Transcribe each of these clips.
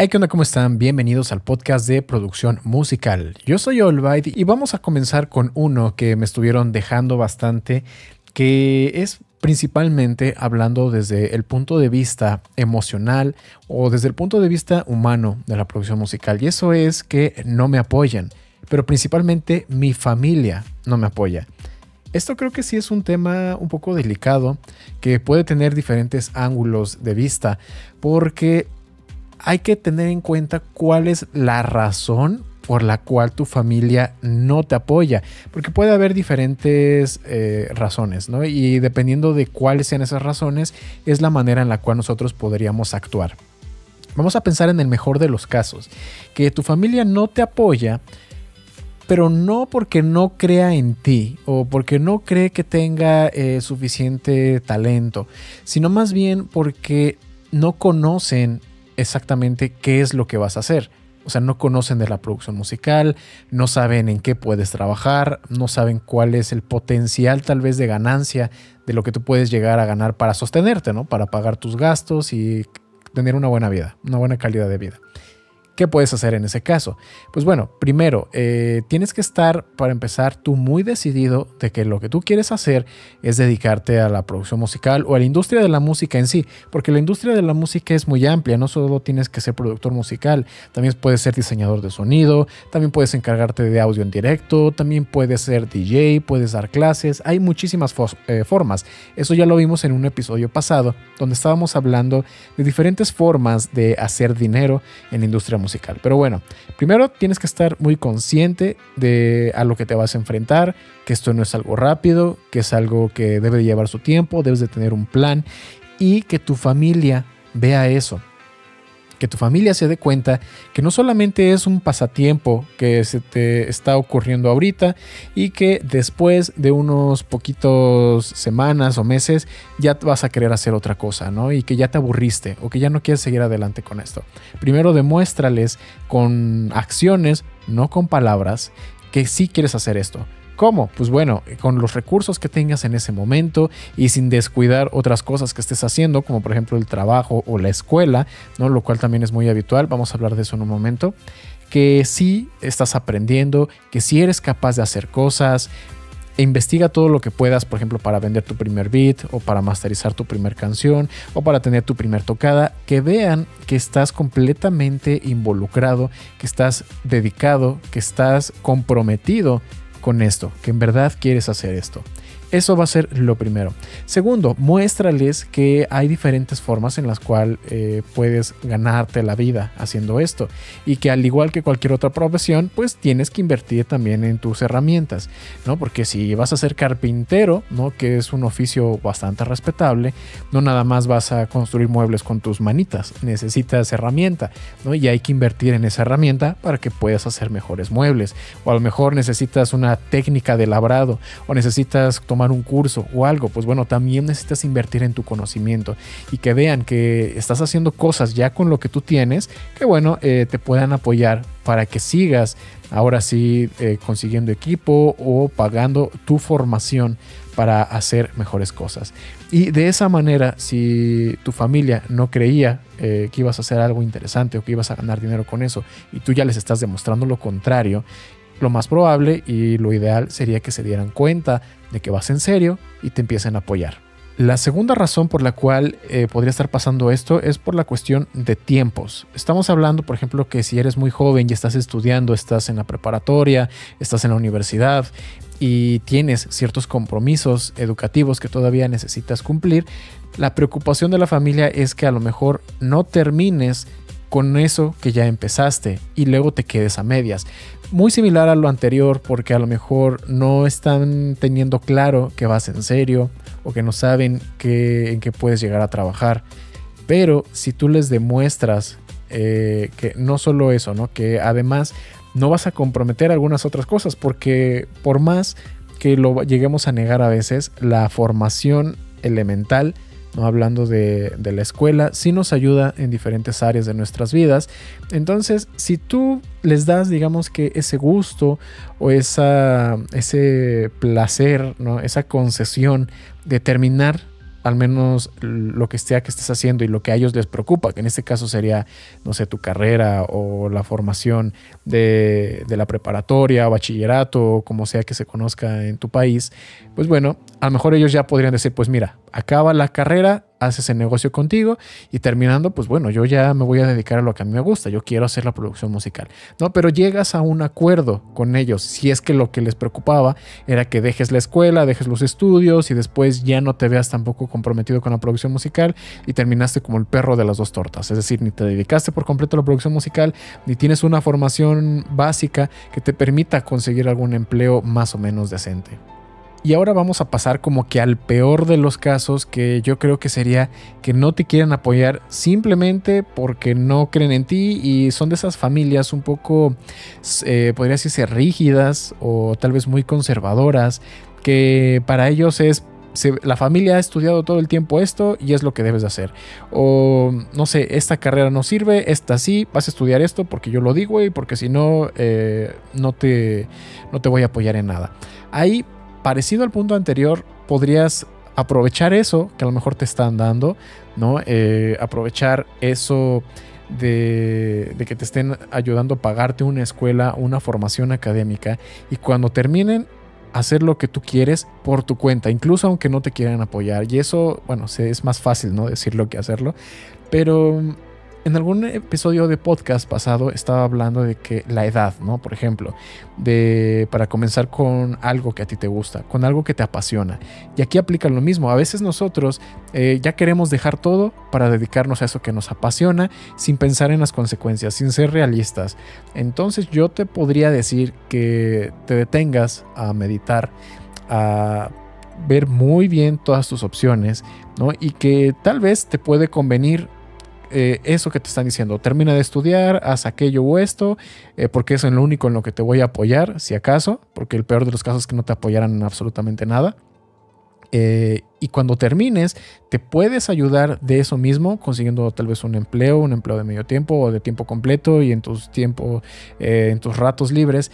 Hey, ¿qué onda? ¿Cómo están? Bienvenidos al podcast de producción musical. Yo soy Olvaid y vamos a comenzar con uno que me estuvieron dejando bastante, que es principalmente hablando desde el punto de vista emocional o desde el punto de vista humano de la producción musical. Y eso es que no me apoyan, pero principalmente mi familia no me apoya. Esto creo que sí es un tema un poco delicado que puede tener diferentes ángulos de vista porque hay que tener en cuenta cuál es la razón por la cual tu familia no te apoya, porque puede haber diferentes razones, ¿no? Y dependiendo de cuáles sean esas razones, es la manera en la cual nosotros podríamos actuar. Vamos a pensar en el mejor de los casos, que tu familia no te apoya, pero no porque no crea en ti o porque no cree que tenga suficiente talento, sino más bien porque no conocen exactamente qué es lo que vas a hacer. O sea, no conocen de la producción musical, no saben en qué puedes trabajar, no saben cuál es el potencial tal vez de ganancia de lo que tú puedes llegar a ganar para sostenerte, ¿no? Para pagar tus gastos y tener una buena vida, una buena calidad de vida. ¿Qué puedes hacer en ese caso? Pues bueno, primero, tienes que estar, para empezar, tú muy decidido de que lo que tú quieres hacer es dedicarte a la producción musical o a la industria de la música en sí, porque la industria de la música es muy amplia, no solo tienes que ser productor musical, también puedes ser diseñador de sonido, también puedes encargarte de audio en directo, también puedes ser DJ, puedes dar clases, hay muchísimas formas. Eso ya lo vimos en un episodio pasado, donde estábamos hablando de diferentes formas de hacer dinero en la industria musical. Pero bueno, primero tienes que estar muy consciente de a lo que te vas a enfrentar, que esto no es algo rápido, que es algo que debe de llevar su tiempo, debes de tener un plan y que tu familia vea eso. Que tu familia se dé cuenta que no solamente es un pasatiempo que se te está ocurriendo ahorita y que después de unos poquitos semanas o meses ya vas a querer hacer otra cosa, ¿no? Y que ya te aburriste o que ya no quieres seguir adelante con esto. Primero demuéstrales con acciones, no con palabras, que sí quieres hacer esto. ¿Cómo? Pues bueno, con los recursos que tengas en ese momento y sin descuidar otras cosas que estés haciendo, como por ejemplo el trabajo o la escuela, ¿no? Lo cual también es muy habitual, vamos a hablar de eso en un momento, que sí estás aprendiendo, que sí eres capaz de hacer cosas. Investiga todo lo que puedas, por ejemplo, para vender tu primer beat o para masterizar tu primer canción o para tener tu primer tocada, que vean que estás completamente involucrado, que estás dedicado, que estás comprometido con esto, que en verdad quieres hacer esto. Eso va a ser lo primero. Segundo, muéstrales que hay diferentes formas en las cuales puedes ganarte la vida haciendo esto y que al igual que cualquier otra profesión, pues tienes que invertir también en tus herramientas, ¿no? Porque si vas a ser carpintero, ¿no? Que es un oficio bastante respetable, no nada más vas a construir muebles con tus manitas, necesitas herramienta, ¿no? Y hay que invertir en esa herramienta para que puedas hacer mejores muebles, o a lo mejor necesitas una técnica de labrado o necesitas tomar un curso o algo, pues bueno, también necesitas invertir en tu conocimiento y que vean que estás haciendo cosas ya con lo que tú tienes, que bueno, te puedan apoyar para que sigas ahora sí consiguiendo equipo o pagando tu formación para hacer mejores cosas. Y de esa manera, si tu familia no creía que ibas a hacer algo interesante o que ibas a ganar dinero con eso y tú ya les estás demostrando lo contrario, lo más probable y lo ideal sería que se dieran cuenta de que vas en serio y te empiecen a apoyar. La segunda razón por la cual podría estar pasando esto es por la cuestión de tiempos. Estamos hablando, por ejemplo, que si eres muy joven y estás estudiando, estás en la preparatoria, estás en la universidad y tienes ciertos compromisos educativos que todavía necesitas cumplir, la preocupación de la familia es que a lo mejor no termines con eso que ya empezaste y luego te quedes a medias. Muy similar a lo anterior porque a lo mejor no están teniendo claro que vas en serio o que no saben en qué puedes llegar a trabajar. Pero si tú les demuestras que no solo eso, ¿no? Que además no vas a comprometer algunas otras cosas porque por más que lo lleguemos a negar a veces, la formación elemental, ¿no? Hablando de la escuela, sí nos ayuda en diferentes áreas de nuestras vidas. Entonces, si tú les das, digamos que ese gusto o ese placer, ¿no? Esa concesión de terminar al menos lo que sea que estés haciendo y lo que a ellos les preocupa, que en este caso sería, no sé, tu carrera o la formación de la preparatoria, bachillerato, como sea que se conozca en tu país, pues bueno, a lo mejor ellos ya podrían decir, pues mira, acaba la carrera, haces el negocio contigo y terminando, pues bueno, yo ya me voy a dedicar a lo que a mí me gusta, yo quiero hacer la producción musical, ¿no? Pero llegas a un acuerdo con ellos, si es que lo que les preocupaba era que dejes la escuela, dejes los estudios y después ya no te veas tampoco comprometido con la producción musical y terminaste como el perro de las dos tortas, es decir, ni te dedicaste por completo a la producción musical, ni tienes una formación básica que te permita conseguir algún empleo más o menos decente. Y ahora vamos a pasar como que al peor de los casos, que yo creo que sería que no te quieran apoyar simplemente porque no creen en ti y son de esas familias un poco, podría decirse, rígidas o tal vez muy conservadoras, que para ellos es... la familia ha estudiado todo el tiempo esto y es lo que debes de hacer. O no sé, esta carrera no sirve, esta sí, vas a estudiar esto porque yo lo digo y porque si no, no te voy a apoyar en nada. Ahí, parecido al punto anterior, podrías aprovechar eso que a lo mejor te están dando, ¿no? Aprovechar eso de que te estén ayudando a pagarte una escuela, una formación académica, y cuando terminen, hacer lo que tú quieres por tu cuenta, incluso aunque no te quieran apoyar. Y eso, bueno, es más fácil, ¿no?, decirlo que hacerlo. Pero en algún episodio de podcast pasado estaba hablando de que la edad, ¿no? Por ejemplo, para comenzar con algo que a ti te gusta, con algo que te apasiona. Y aquí aplica lo mismo. A veces nosotros ya queremos dejar todo para dedicarnos a eso que nos apasiona, sin pensar en las consecuencias, sin ser realistas. Entonces yo te podría decir que te detengas a meditar, a ver muy bien todas tus opciones, ¿no? Y que tal vez te puede convenir eso que te están diciendo. Termina de estudiar, haz aquello o esto, porque eso es lo único en lo que te voy a apoyar, si acaso, porque el peor de los casos es que no te apoyaran en absolutamente nada. Y cuando termines, te puedes ayudar de eso mismo, consiguiendo tal vez un empleo de medio tiempo o de tiempo completo, y en tus ratos libres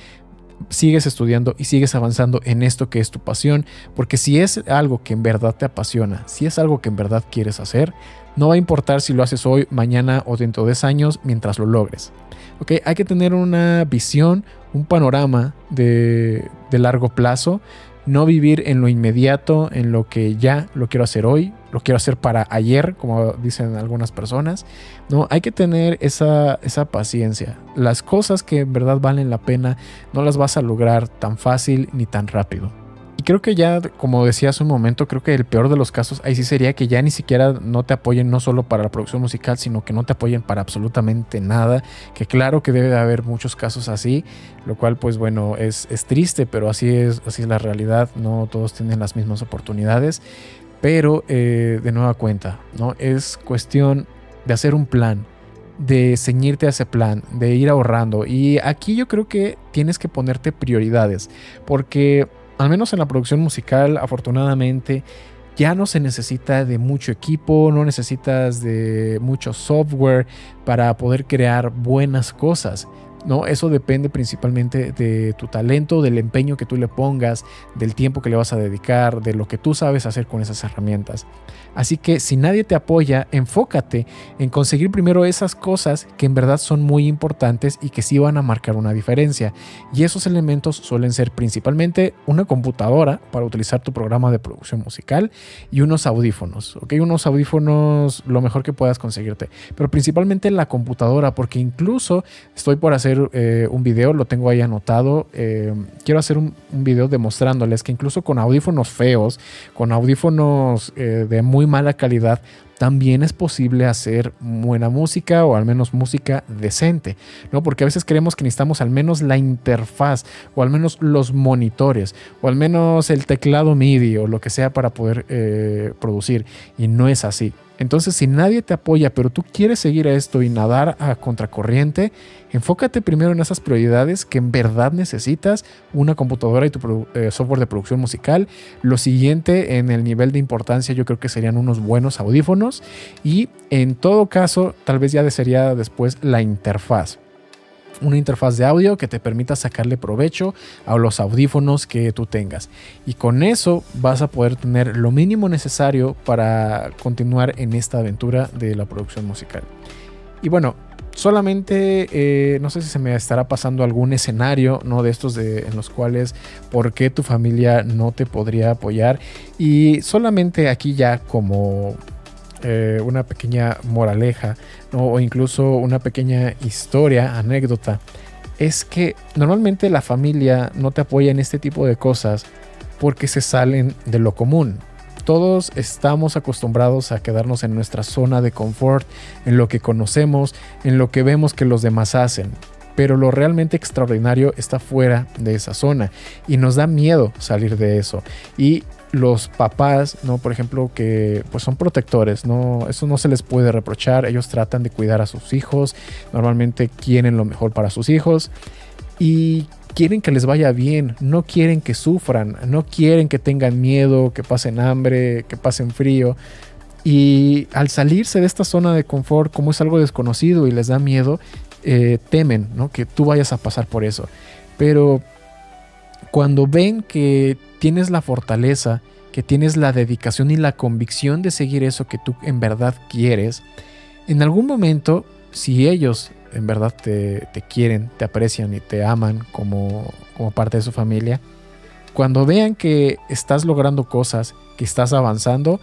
sigues estudiando y sigues avanzando en esto que es tu pasión, porque si es algo que en verdad te apasiona, si es algo que en verdad quieres hacer, no va a importar si lo haces hoy, mañana o dentro de 10 años mientras lo logres. ¿Okay? Hay que tener una visión, un panorama de largo plazo, no vivir en lo inmediato, en lo que ya lo quiero hacer hoy, lo quiero hacer para ayer, como dicen algunas personas. No, hay que tener esa paciencia. Las cosas que en verdad valen la pena no las vas a lograr tan fácil ni tan rápido. Y creo que ya, como decía hace un momento, creo que el peor de los casos ahí sí sería que ya ni siquiera no te apoyen, no solo para la producción musical, sino que no te apoyen para absolutamente nada. Que claro que debe de haber muchos casos así, lo cual pues bueno, es triste, pero así es la realidad. No todos tienen las mismas oportunidades, pero de nueva cuenta, ¿no? Es cuestión de hacer un plan, de ceñirte a ese plan, de ir ahorrando. Y aquí yo creo que tienes que ponerte prioridades, porque al menos en la producción musical, afortunadamente, ya no se necesita de mucho equipo, no necesitas de mucho software para poder crear buenas cosas, ¿no? Eso depende principalmente de tu talento, del empeño que tú le pongas, del tiempo que le vas a dedicar, de lo que tú sabes hacer con esas herramientas. Así que si nadie te apoya, enfócate en conseguir primero esas cosas que en verdad son muy importantes y que sí van a marcar una diferencia. Y esos elementos suelen ser principalmente una computadora para utilizar tu programa de producción musical y unos audífonos, ¿ok? Unos audífonos lo mejor que puedas conseguirte, pero principalmente la computadora, porque incluso estoy por hacer un video, lo tengo ahí anotado. Quiero hacer un video demostrándoles que incluso con audífonos feos, con audífonos de muy mala calidad, también es posible hacer buena música, o al menos música decente, ¿no? Porque a veces creemos que necesitamos al menos la interfaz, o al menos los monitores, o al menos el teclado MIDI o lo que sea para poder producir, y no es así. Entonces, si nadie te apoya, pero tú quieres seguir a esto y nadar a contracorriente, enfócate primero en esas prioridades que en verdad necesitas: una computadora y tu software de producción musical. Lo siguiente en el nivel de importancia yo creo que serían unos buenos audífonos, y en todo caso tal vez ya sería después la interfaz. una interfaz de audio que te permita sacarle provecho a los audífonos que tú tengas. Y con eso vas a poder tener lo mínimo necesario para continuar en esta aventura de la producción musical. Y bueno, solamente no sé si se me estará pasando algún escenario, ¿no? De estos en los cuales por qué tu familia no te podría apoyar. Y solamente aquí ya como una pequeña moraleja, ¿no? O incluso una pequeña historia, anécdota, es que normalmente la familia no te apoya en este tipo de cosas porque se salen de lo común. Todos estamos acostumbrados a quedarnos en nuestra zona de confort, en lo que conocemos, en lo que vemos que los demás hacen. Pero lo realmente extraordinario está fuera de esa zona y nos da miedo salir de eso. Y los papás, ¿no? Por ejemplo, que pues son protectores, ¿no? Eso no se les puede reprochar. Ellos tratan de cuidar a sus hijos. Normalmente quieren lo mejor para sus hijos y quieren que les vaya bien. No quieren que sufran, no quieren que tengan miedo, que pasen hambre, que pasen frío. Y al salirse de esta zona de confort, como es algo desconocido y les da miedo, temen, ¿no? Que tú vayas a pasar por eso. Pero cuando ven que tienes la fortaleza, que tienes la dedicación y la convicción de seguir eso que tú en verdad quieres, en algún momento, si ellos en verdad te quieren, te aprecian y te aman como parte de su familia, cuando vean que estás logrando cosas, que estás avanzando,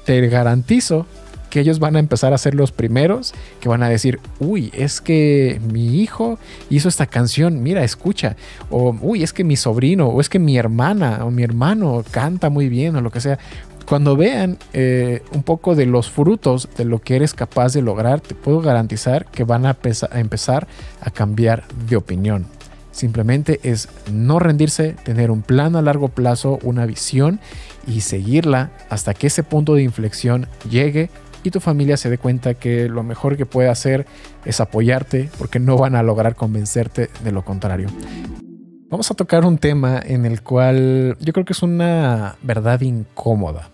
te garantizo que ellos van a empezar a ser los primeros que van a decir, uy, es que mi hijo hizo esta canción, mira, escucha, o uy, es que mi sobrino, o es que mi hermana o mi hermano canta muy bien, o lo que sea. Cuando vean un poco de los frutos de lo que eres capaz de lograr, te puedo garantizar que van a empezar a cambiar de opinión. Simplemente es no rendirse, tener un plan a largo plazo, una visión y seguirla hasta que ese punto de inflexión llegue y tu familia se dé cuenta que lo mejor que puede hacer es apoyarte, porque no van a lograr convencerte de lo contrario. Vamos a tocar un tema en el cual yo creo que es una verdad incómoda.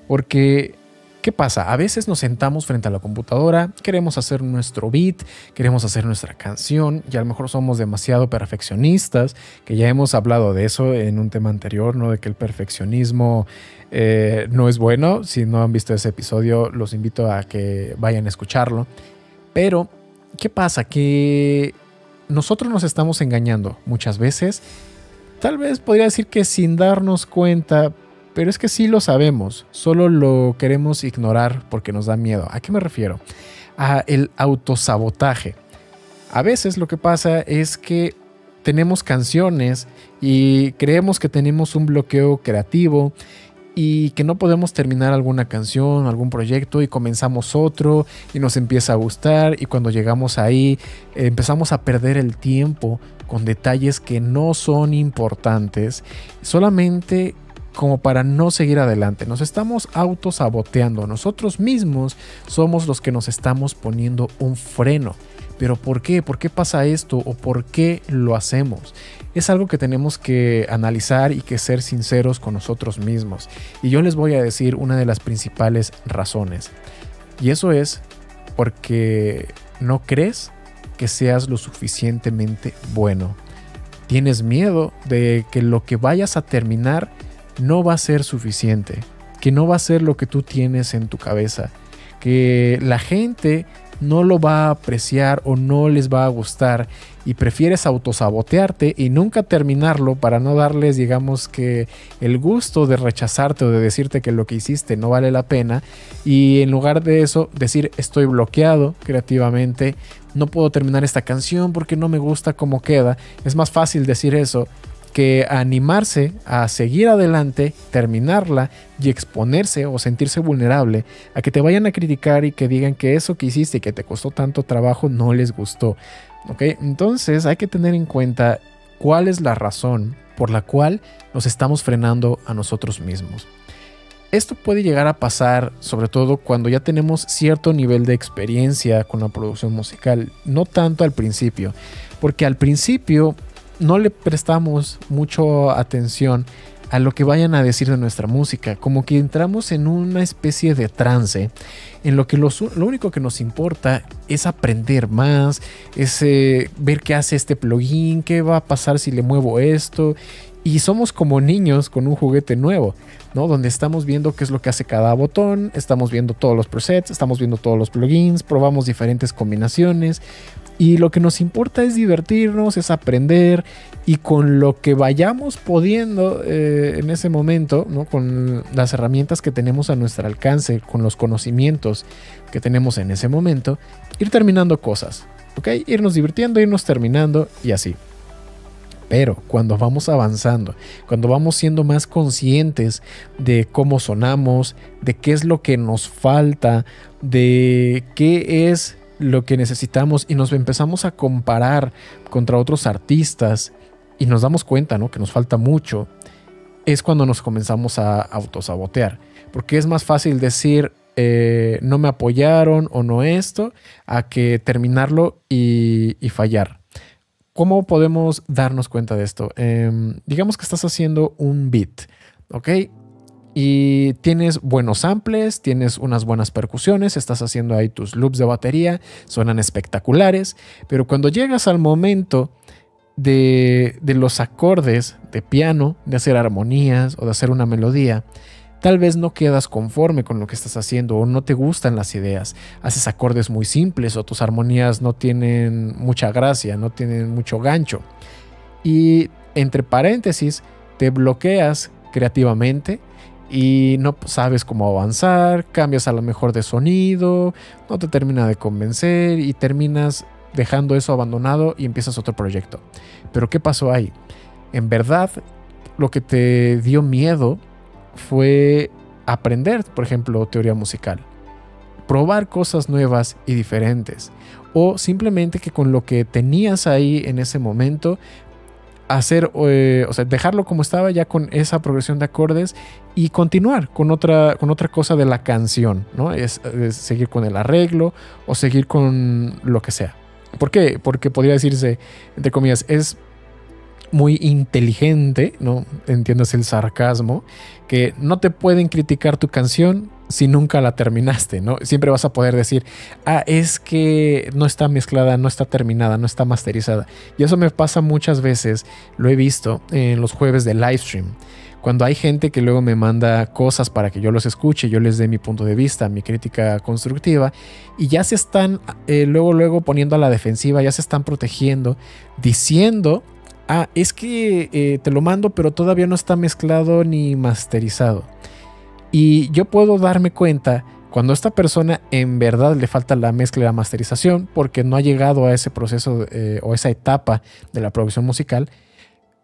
Porque, ¿qué pasa? A veces nos sentamos frente a la computadora, queremos hacer nuestro beat, queremos hacer nuestra canción y a lo mejor somos demasiado perfeccionistas, que ya hemos hablado de eso en un tema anterior, ¿no? De que el perfeccionismo no es bueno. Si no han visto ese episodio, los invito a que vayan a escucharlo. Pero, ¿qué pasa? Que nosotros nos estamos engañando muchas veces. Tal vez podría decir que sin darnos cuenta, pero es que sí lo sabemos, solo lo queremos ignorar porque nos da miedo. ¿A qué me refiero? A el autosabotaje. A veces lo que pasa es que tenemos canciones y creemos que tenemos un bloqueo creativo y que no podemos terminar alguna canción, algún proyecto y comenzamos otro y nos empieza a gustar y cuando llegamos ahí empezamos a perder el tiempo con detalles que no son importantes solamente como para no seguir adelante. Nos estamos autosaboteando. Nosotros mismos somos los que nos estamos poniendo un freno. ¿Pero por qué? ¿Por qué pasa esto? ¿O por qué lo hacemos? Es algo que tenemos que analizar y que ser sinceros con nosotros mismos. Y yo les voy a decir una de las principales razones. Y eso es porque no crees que seas lo suficientemente bueno. Tienes miedo de que lo que vayas a terminar no va a ser suficiente, que no va a ser lo que tú tienes en tu cabeza, que la gente no lo va a apreciar o no les va a gustar y prefieres autosabotearte y nunca terminarlo para no darles, digamos, que el gusto de rechazarte o de decirte que lo que hiciste no vale la pena y en lugar de eso decir estoy bloqueado creativamente, no puedo terminar esta canción porque no me gusta cómo queda. Es más fácil decir eso que animarse a seguir adelante, terminarla y exponerse o sentirse vulnerable a que te vayan a criticar y que digan que eso que hiciste y que te costó tanto trabajo no les gustó. ¿Ok? Entonces hay que tener en cuenta cuál es la razón por la cual nos estamos frenando a nosotros mismos. Esto puede llegar a pasar sobre todo cuando ya tenemos cierto nivel de experiencia con la producción musical, no tanto al principio, porque al principio no le prestamos mucha atención a lo que vayan a decir de nuestra música. Como que entramos en una especie de trance en lo que lo único que nos importa es aprender más, es ver qué hace este plugin, qué va a pasar si le muevo esto. Y somos como niños con un juguete nuevo, ¿no? Donde estamos viendo qué es lo que hace cada botón, estamos viendo todos los presets, estamos viendo todos los plugins, probamos diferentes combinaciones. Y lo que nos importa es divertirnos, es aprender, y con lo que vayamos pudiendo en ese momento, ¿no? Con las herramientas que tenemos a nuestro alcance, con los conocimientos que tenemos en ese momento, ir terminando cosas, ¿ok? Irnos divirtiendo, irnos terminando y así. Pero cuando vamos avanzando, cuando vamos siendo más conscientes de cómo sonamos, de qué es lo que nos falta, de qué es lo que necesitamos, y nos empezamos a comparar contra otros artistas y nos damos cuenta, ¿no?, que nos falta mucho, es cuando nos comenzamos a autosabotear. Porque es más fácil decir no me apoyaron o no esto, a que terminarlo y fallar. ¿Cómo podemos darnos cuenta de esto? Digamos que estás haciendo un beat, ¿ok? Y tienes buenos samples, tienes unas buenas percusiones, estás haciendo ahí tus loops de batería, suenan espectaculares, pero cuando llegas al momento de los acordes de piano, de hacer armonías o de hacer una melodía, tal vez no quedas conforme con lo que estás haciendo o no te gustan las ideas. Haces acordes muy simples o tus armonías no tienen mucha gracia, no tienen mucho gancho. Y entre paréntesis, te bloqueas creativamente y no sabes cómo avanzar, cambias a lo mejor de sonido, no te termina de convencer y terminas dejando eso abandonado y empiezas otro proyecto. Pero ¿qué pasó ahí? En verdad, lo que te dio miedo fue aprender, por ejemplo, teoría musical, probar cosas nuevas y diferentes, o simplemente que con lo que tenías ahí en ese momento hacer, o sea, dejarlo como estaba ya con esa progresión de acordes y continuar con otra cosa de la canción, ¿no? Es seguir con el arreglo o seguir con lo que sea. ¿Por qué? Porque podría decirse, entre comillas, es muy inteligente, ¿no? Entiendes el sarcasmo, que no te pueden criticar tu canción si nunca la terminaste, ¿no? Siempre vas a poder decir, es que no está mezclada, no está terminada, no está masterizada. Y eso me pasa muchas veces, lo he visto en los jueves de livestream, cuando hay gente que luego me manda cosas para que yo los escuche, yo les dé mi punto de vista, mi crítica constructiva, y ya se están luego poniendo a la defensiva, ya se están protegiendo, diciendo, es que te lo mando, pero todavía no está mezclado ni masterizado. Y yo puedo darme cuenta cuando a esta persona en verdad le falta la mezcla y la masterización porque no ha llegado a ese proceso o esa etapa de la producción musical.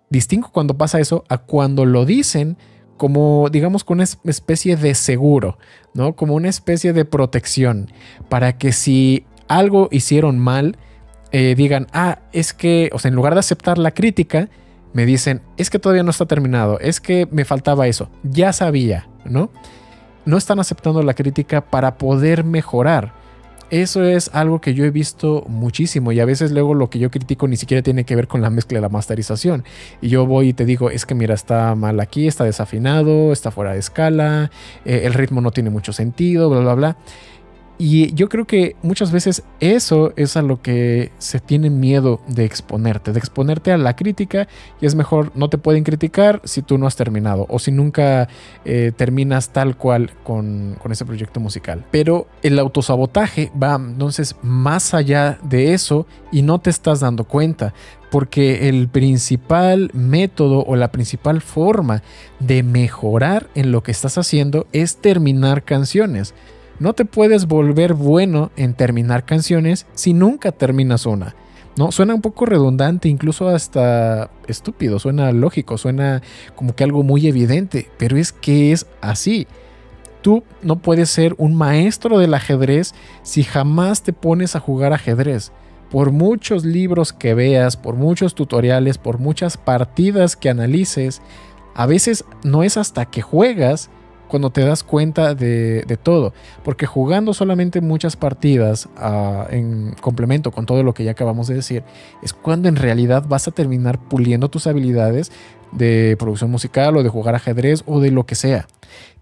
Distingo cuando pasa eso a cuando lo dicen como, digamos, con una especie de seguro, ¿no? Como una especie de protección para que si algo hicieron mal, digan, es que, o sea, en lugar de aceptar la crítica, me dicen, es que todavía no está terminado, es que me faltaba eso, ya sabía, ¿no? No están aceptando la crítica para poder mejorar. Eso es algo que yo he visto muchísimo y a veces luego lo que yo critico ni siquiera tiene que ver con la mezcla y la masterización. Y yo voy y te digo, es que mira, está mal aquí, está desafinado, está fuera de escala, el ritmo no tiene mucho sentido, bla, bla, bla. Y yo creo que muchas veces eso es a lo que se tiene miedo de exponerte a la crítica, y es mejor, no te pueden criticar si tú no has terminado o si nunca terminas tal cual con ese proyecto musical. Pero el autosabotaje va entonces más allá de eso y no te estás dando cuenta, porque el principal método o la principal forma de mejorar en lo que estás haciendo es terminar canciones. No te puedes volver bueno en terminar canciones si nunca terminas una, ¿no? Suena un poco redundante, incluso hasta estúpido, suena lógico, suena como que algo muy evidente, pero es que es así. Tú no puedes ser un maestro del ajedrez si jamás te pones a jugar ajedrez. Por muchos libros que veas, por muchos tutoriales, por muchas partidas que analices, a veces no es hasta que juegas cuando te das cuenta de todo. Porque jugando solamente muchas partidas en complemento con todo lo que ya acabamos de decir, es cuando en realidad vas a terminar puliendo tus habilidades de producción musical o de jugar ajedrez o de lo que sea.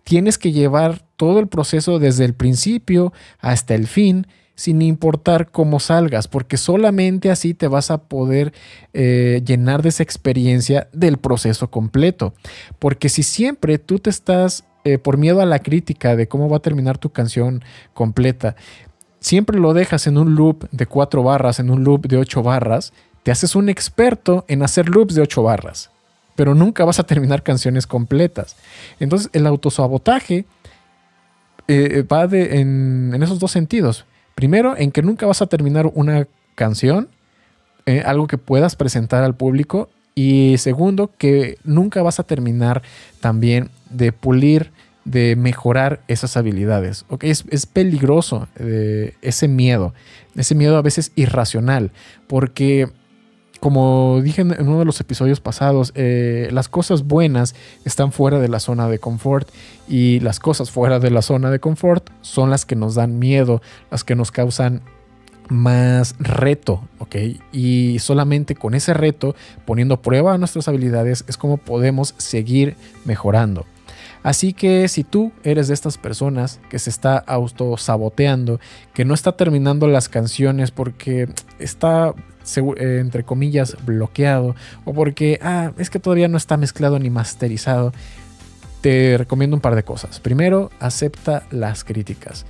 Tienes que llevar todo el proceso desde el principio hasta el fin, sin importar cómo salgas, porque solamente así te vas a poder llenar de esa experiencia del proceso completo. Porque si siempre tú te estás, por miedo a la crítica de cómo va a terminar tu canción completa, siempre lo dejas en un loop de 4 barras, en un loop de 8 barras, te haces un experto en hacer loops de 8 barras, pero nunca vas a terminar canciones completas. Entonces el autosabotaje va en esos dos sentidos. Primero, en que nunca vas a terminar una canción, algo que puedas presentar al público. Y segundo, que nunca vas a terminar también de pulir, de mejorar esas habilidades. ¿Okay? Es peligroso ese miedo a veces irracional, porque como dije en uno de los episodios pasados, las cosas buenas están fuera de la zona de confort y las cosas fuera de la zona de confort son las que nos dan miedo, las que nos causan más reto, ¿ok? Y solamente con ese reto, poniendo a prueba nuestras habilidades, es como podemos seguir mejorando. Así que si tú eres de estas personas que se está autosaboteando, que no está terminando las canciones porque está, entre comillas, bloqueado, o porque es que todavía no está mezclado ni masterizado, te recomiendo un par de cosas. Primero, acepta las críticas.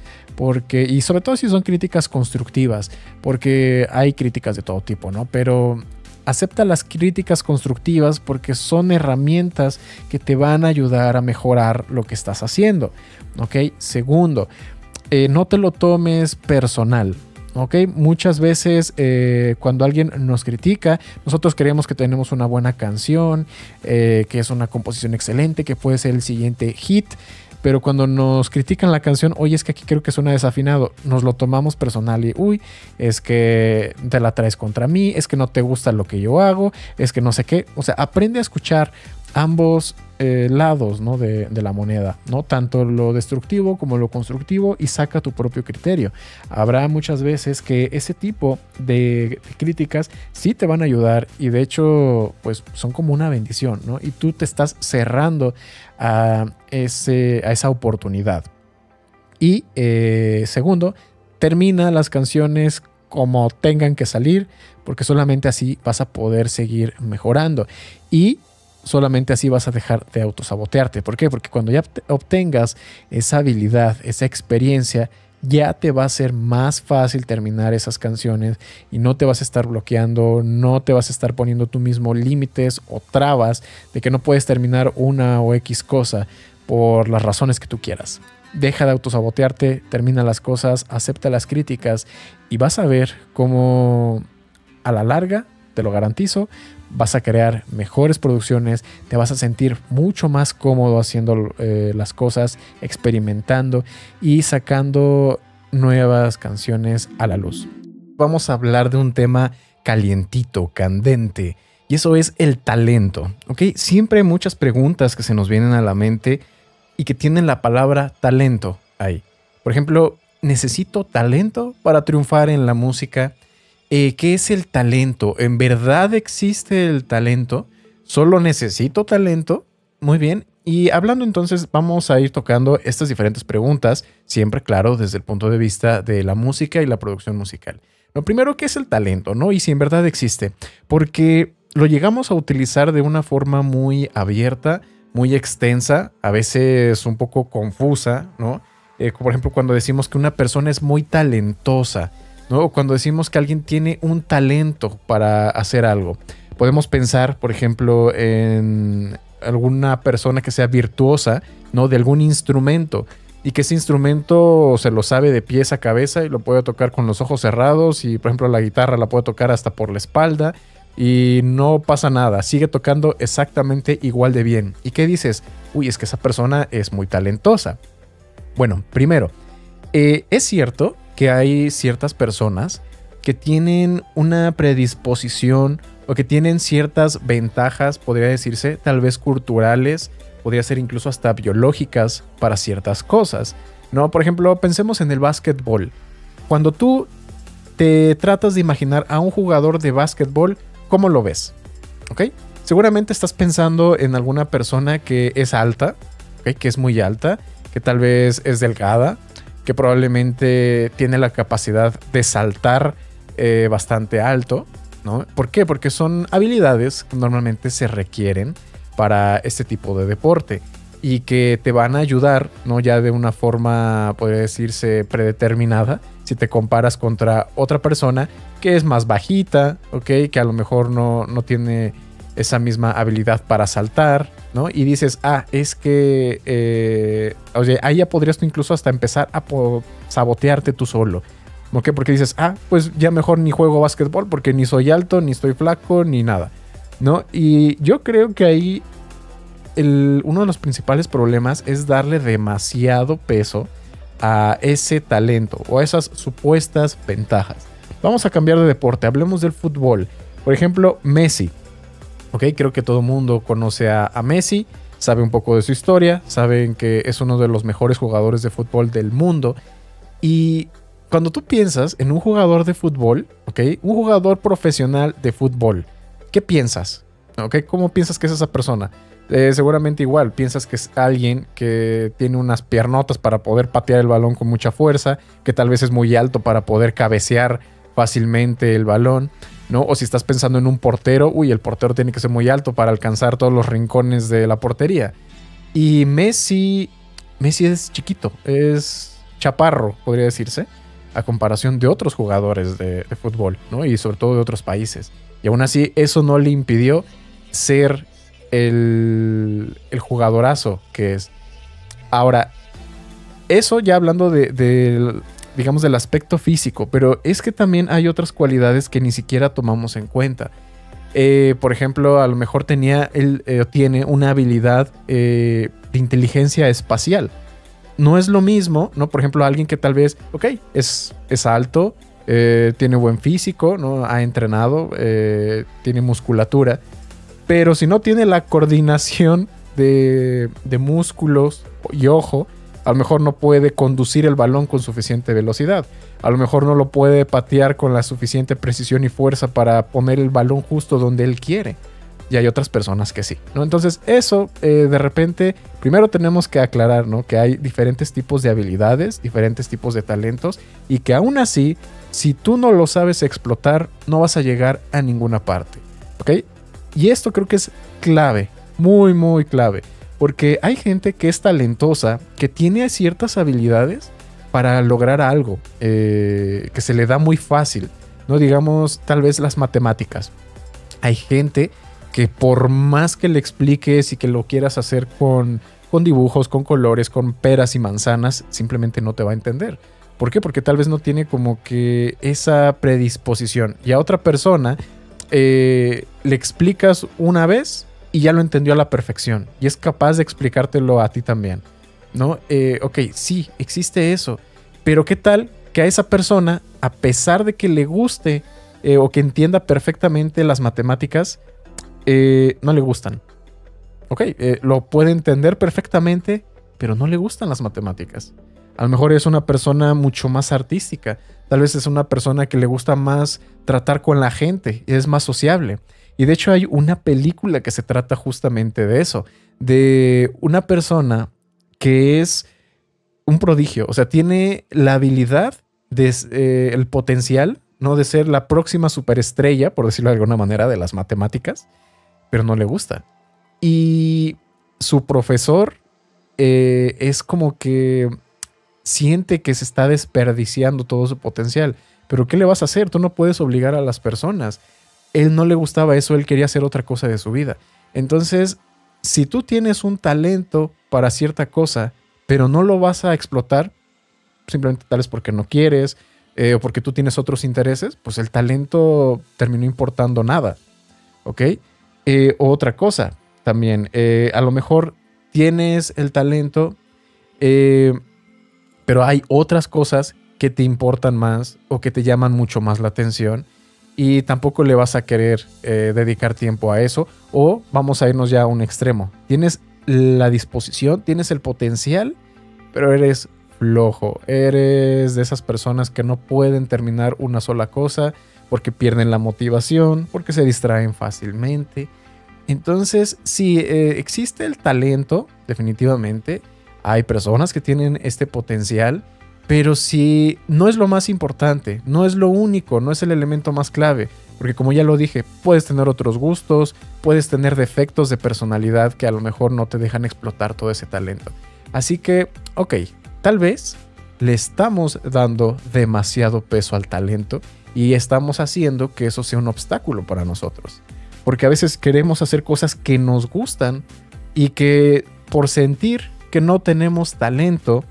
Y sobre todo si son críticas constructivas, porque hay críticas de todo tipo, ¿no? Pero acepta las críticas constructivas porque son herramientas que te van a ayudar a mejorar lo que estás haciendo, ¿ok? Segundo, no te lo tomes personal. ¿Ok? Muchas veces cuando alguien nos critica, nosotros creemos que tenemos una buena canción, que es una composición excelente, que puede ser el siguiente hit, pero cuando nos critican la canción, oye, es que aquí creo que suena desafinado, nos lo tomamos personal y, es que te la traes contra mí, es que no te gusta lo que yo hago, es que no sé qué. O sea, aprende a escuchar ambos lados, ¿no? de la moneda, ¿no? Tanto lo destructivo como lo constructivo, y saca tu propio criterio. Habrá muchas veces que ese tipo de críticas sí te van a ayudar y de hecho pues son como una bendición, ¿no? Y tú te estás cerrando a esa oportunidad. Y segundo, termina las canciones como tengan que salir, porque solamente así vas a poder seguir mejorando y solamente así vas a dejar de autosabotearte. ¿Por qué? Porque cuando ya obtengas esa habilidad, esa experiencia, ya te va a ser más fácil terminar esas canciones y no te vas a estar bloqueando, no te vas a estar poniendo tú mismo límites o trabas de que no puedes terminar una o X cosa por las razones que tú quieras. Deja de autosabotearte, termina las cosas, acepta las críticas y vas a ver cómo a la larga, te lo garantizo, vas a crear mejores producciones, te vas a sentir mucho más cómodo haciendo las cosas, experimentando y sacando nuevas canciones a la luz. Vamos a hablar de un tema calientito, candente, y eso es el talento, ¿ok? Siempre hay muchas preguntas que se nos vienen a la mente y que tienen la palabra talento ahí. Por ejemplo, ¿necesito talento para triunfar en la música? ¿Qué es el talento? ¿En verdad existe el talento? ¿Solo necesito talento? Muy bien. Y hablando entonces, vamos a ir tocando estas diferentes preguntas, siempre claro desde el punto de vista de la música y la producción musical. Lo primero, ¿qué es el talento, no? Y si en verdad existe, porque lo llegamos a utilizar de una forma muy abierta, muy extensa, a veces un poco confusa, ¿no? Por ejemplo, cuando decimos que una persona es muy talentosa, ¿no? Cuando decimos que alguien tiene un talento para hacer algo, podemos pensar, por ejemplo, en alguna persona que sea virtuosa, ¿no? De algún instrumento y que ese instrumento se lo sabe de pies a cabeza y lo puede tocar con los ojos cerrados y, por ejemplo, la guitarra la puede tocar hasta por la espalda y no pasa nada, sigue tocando exactamente igual de bien. ¿Y qué dices? Es que esa persona es muy talentosa. Bueno, primero, es cierto que hay ciertas personas que tienen una predisposición o que tienen ciertas ventajas, podría decirse, tal vez culturales podría ser incluso hasta biológicas para ciertas cosas, ¿no? Por ejemplo, pensemos en el básquetbol. Cuando tú te tratas de imaginar a un jugador de básquetbol, ¿cómo lo ves? ¿Ok? Seguramente estás pensando en alguna persona que es alta, ¿ok? Que es muy alta, que tal vez es delgada, que probablemente tiene la capacidad de saltar bastante alto, ¿no? ¿Por qué? Porque son habilidades que normalmente se requieren para este tipo de deporte y que te van a ayudar, ¿no? Ya de una forma, podría decirse, predeterminada, si te comparas contra otra persona que es más bajita, ¿ok? Que a lo mejor no tiene esa misma habilidad para saltar, ¿no? Y dices, es que, oye, ahí ya podrías tú incluso hasta empezar a sabotearte tú solo. ¿Por qué? Porque dices, pues ya mejor ni juego básquetbol porque ni soy alto, ni estoy flaco, ni nada, ¿no? Y yo creo que ahí uno de los principales problemas es darle demasiado peso a ese talento o a esas supuestas ventajas. Vamos a cambiar de deporte, hablemos del fútbol. Por ejemplo, Messi. Ok, creo que todo el mundo conoce a Messi, sabe un poco de su historia, saben que es uno de los mejores jugadores de fútbol del mundo. Y cuando tú piensas en un jugador de fútbol, ok, un jugador profesional de fútbol, ¿qué piensas? Ok, ¿cómo piensas que es esa persona? Seguramente igual, piensas que es alguien que tiene unas piernotas para poder patear el balón con mucha fuerza, que tal vez es muy alto para poder cabecear fácilmente el balón, ¿no? O si estás pensando en un portero, el portero tiene que ser muy alto para alcanzar todos los rincones de la portería. Y Messi es chiquito, es chaparro, podría decirse, a comparación de otros jugadores de fútbol, ¿no? Y sobre todo de otros países. Y aún así, eso no le impidió ser el jugadorazo que es. Ahora, eso ya hablando digamos, del aspecto físico, pero es que también hay otras cualidades que ni siquiera tomamos en cuenta. Por ejemplo, a lo mejor tiene una habilidad de inteligencia espacial. No es lo mismo, ¿no? Por ejemplo, alguien que tal vez, es alto, tiene buen físico, ¿no? Ha entrenado, tiene musculatura, pero si no tiene la coordinación de músculos y ojo, a lo mejor no puede conducir el balón con suficiente velocidad. A lo mejor no lo puede patear con la suficiente precisión y fuerza para poner el balón justo donde él quiere. Y hay otras personas que sí, ¿no? Entonces eso, de repente, primero tenemos que aclarar, ¿no? Que hay diferentes tipos de habilidades, diferentes tipos de talentos y que aún así, si tú no lo sabes explotar, no vas a llegar a ninguna parte, ¿ok? Y esto creo que es clave, muy, muy clave. Porque hay gente que es talentosa, que tiene ciertas habilidades para lograr algo que se le da muy fácil, ¿no? Digamos, tal vez las matemáticas. Hay gente que por más que le expliques y que lo quieras hacer con dibujos, con colores, con peras y manzanas, simplemente no te va a entender. ¿Por qué? Porque tal vez no tiene como que esa predisposición. Y a otra persona le explicas una vez y ya lo entendió a la perfección y es capaz de explicártelo a ti también, ¿no? Sí, existe eso, pero ¿qué tal que a esa persona, a pesar de que le guste o que entienda perfectamente las matemáticas, no le gustan? Lo puede entender perfectamente, pero no le gustan las matemáticas. A lo mejor es una persona mucho más artística, tal vez es una persona que le gusta más tratar con la gente, es más sociable. Y de hecho hay una película que se trata justamente de eso, de una persona que es un prodigio, o sea, tiene la habilidad, el potencial, ¿no? De ser la próxima superestrella, por decirlo de alguna manera, de las matemáticas, pero no le gusta. Y su profesor es como que siente que se está desperdiciando todo su potencial. Pero ¿qué le vas a hacer? Tú no puedes obligar a las personas. Él no le gustaba eso, él quería hacer otra cosa de su vida. Entonces, si tú tienes un talento para cierta cosa, pero no lo vas a explotar, simplemente tal vez porque no quieres o porque tú tienes otros intereses, pues el talento terminó importando nada, ¿ok? Otra cosa también, a lo mejor tienes el talento, pero hay otras cosas que te importan más o que te llaman mucho más la atención y tampoco le vas a querer dedicar tiempo a eso. O vamos a irnos ya a un extremo. Tienes la disposición, tienes el potencial, pero eres flojo. Eres de esas personas que no pueden terminar una sola cosa porque pierden la motivación, porque se distraen fácilmente. Entonces, sí, existe el talento, definitivamente. Hay personas que tienen este potencial, pero sí, no es lo más importante, no es lo único, no es el elemento más clave. Porque como ya lo dije, puedes tener otros gustos, puedes tener defectos de personalidad que a lo mejor no te dejan explotar todo ese talento. Así que, ok, tal vez le estamos dando demasiado peso al talento y estamos haciendo que eso sea un obstáculo para nosotros. Porque a veces queremos hacer cosas que nos gustan y que por sentir que no tenemos talento,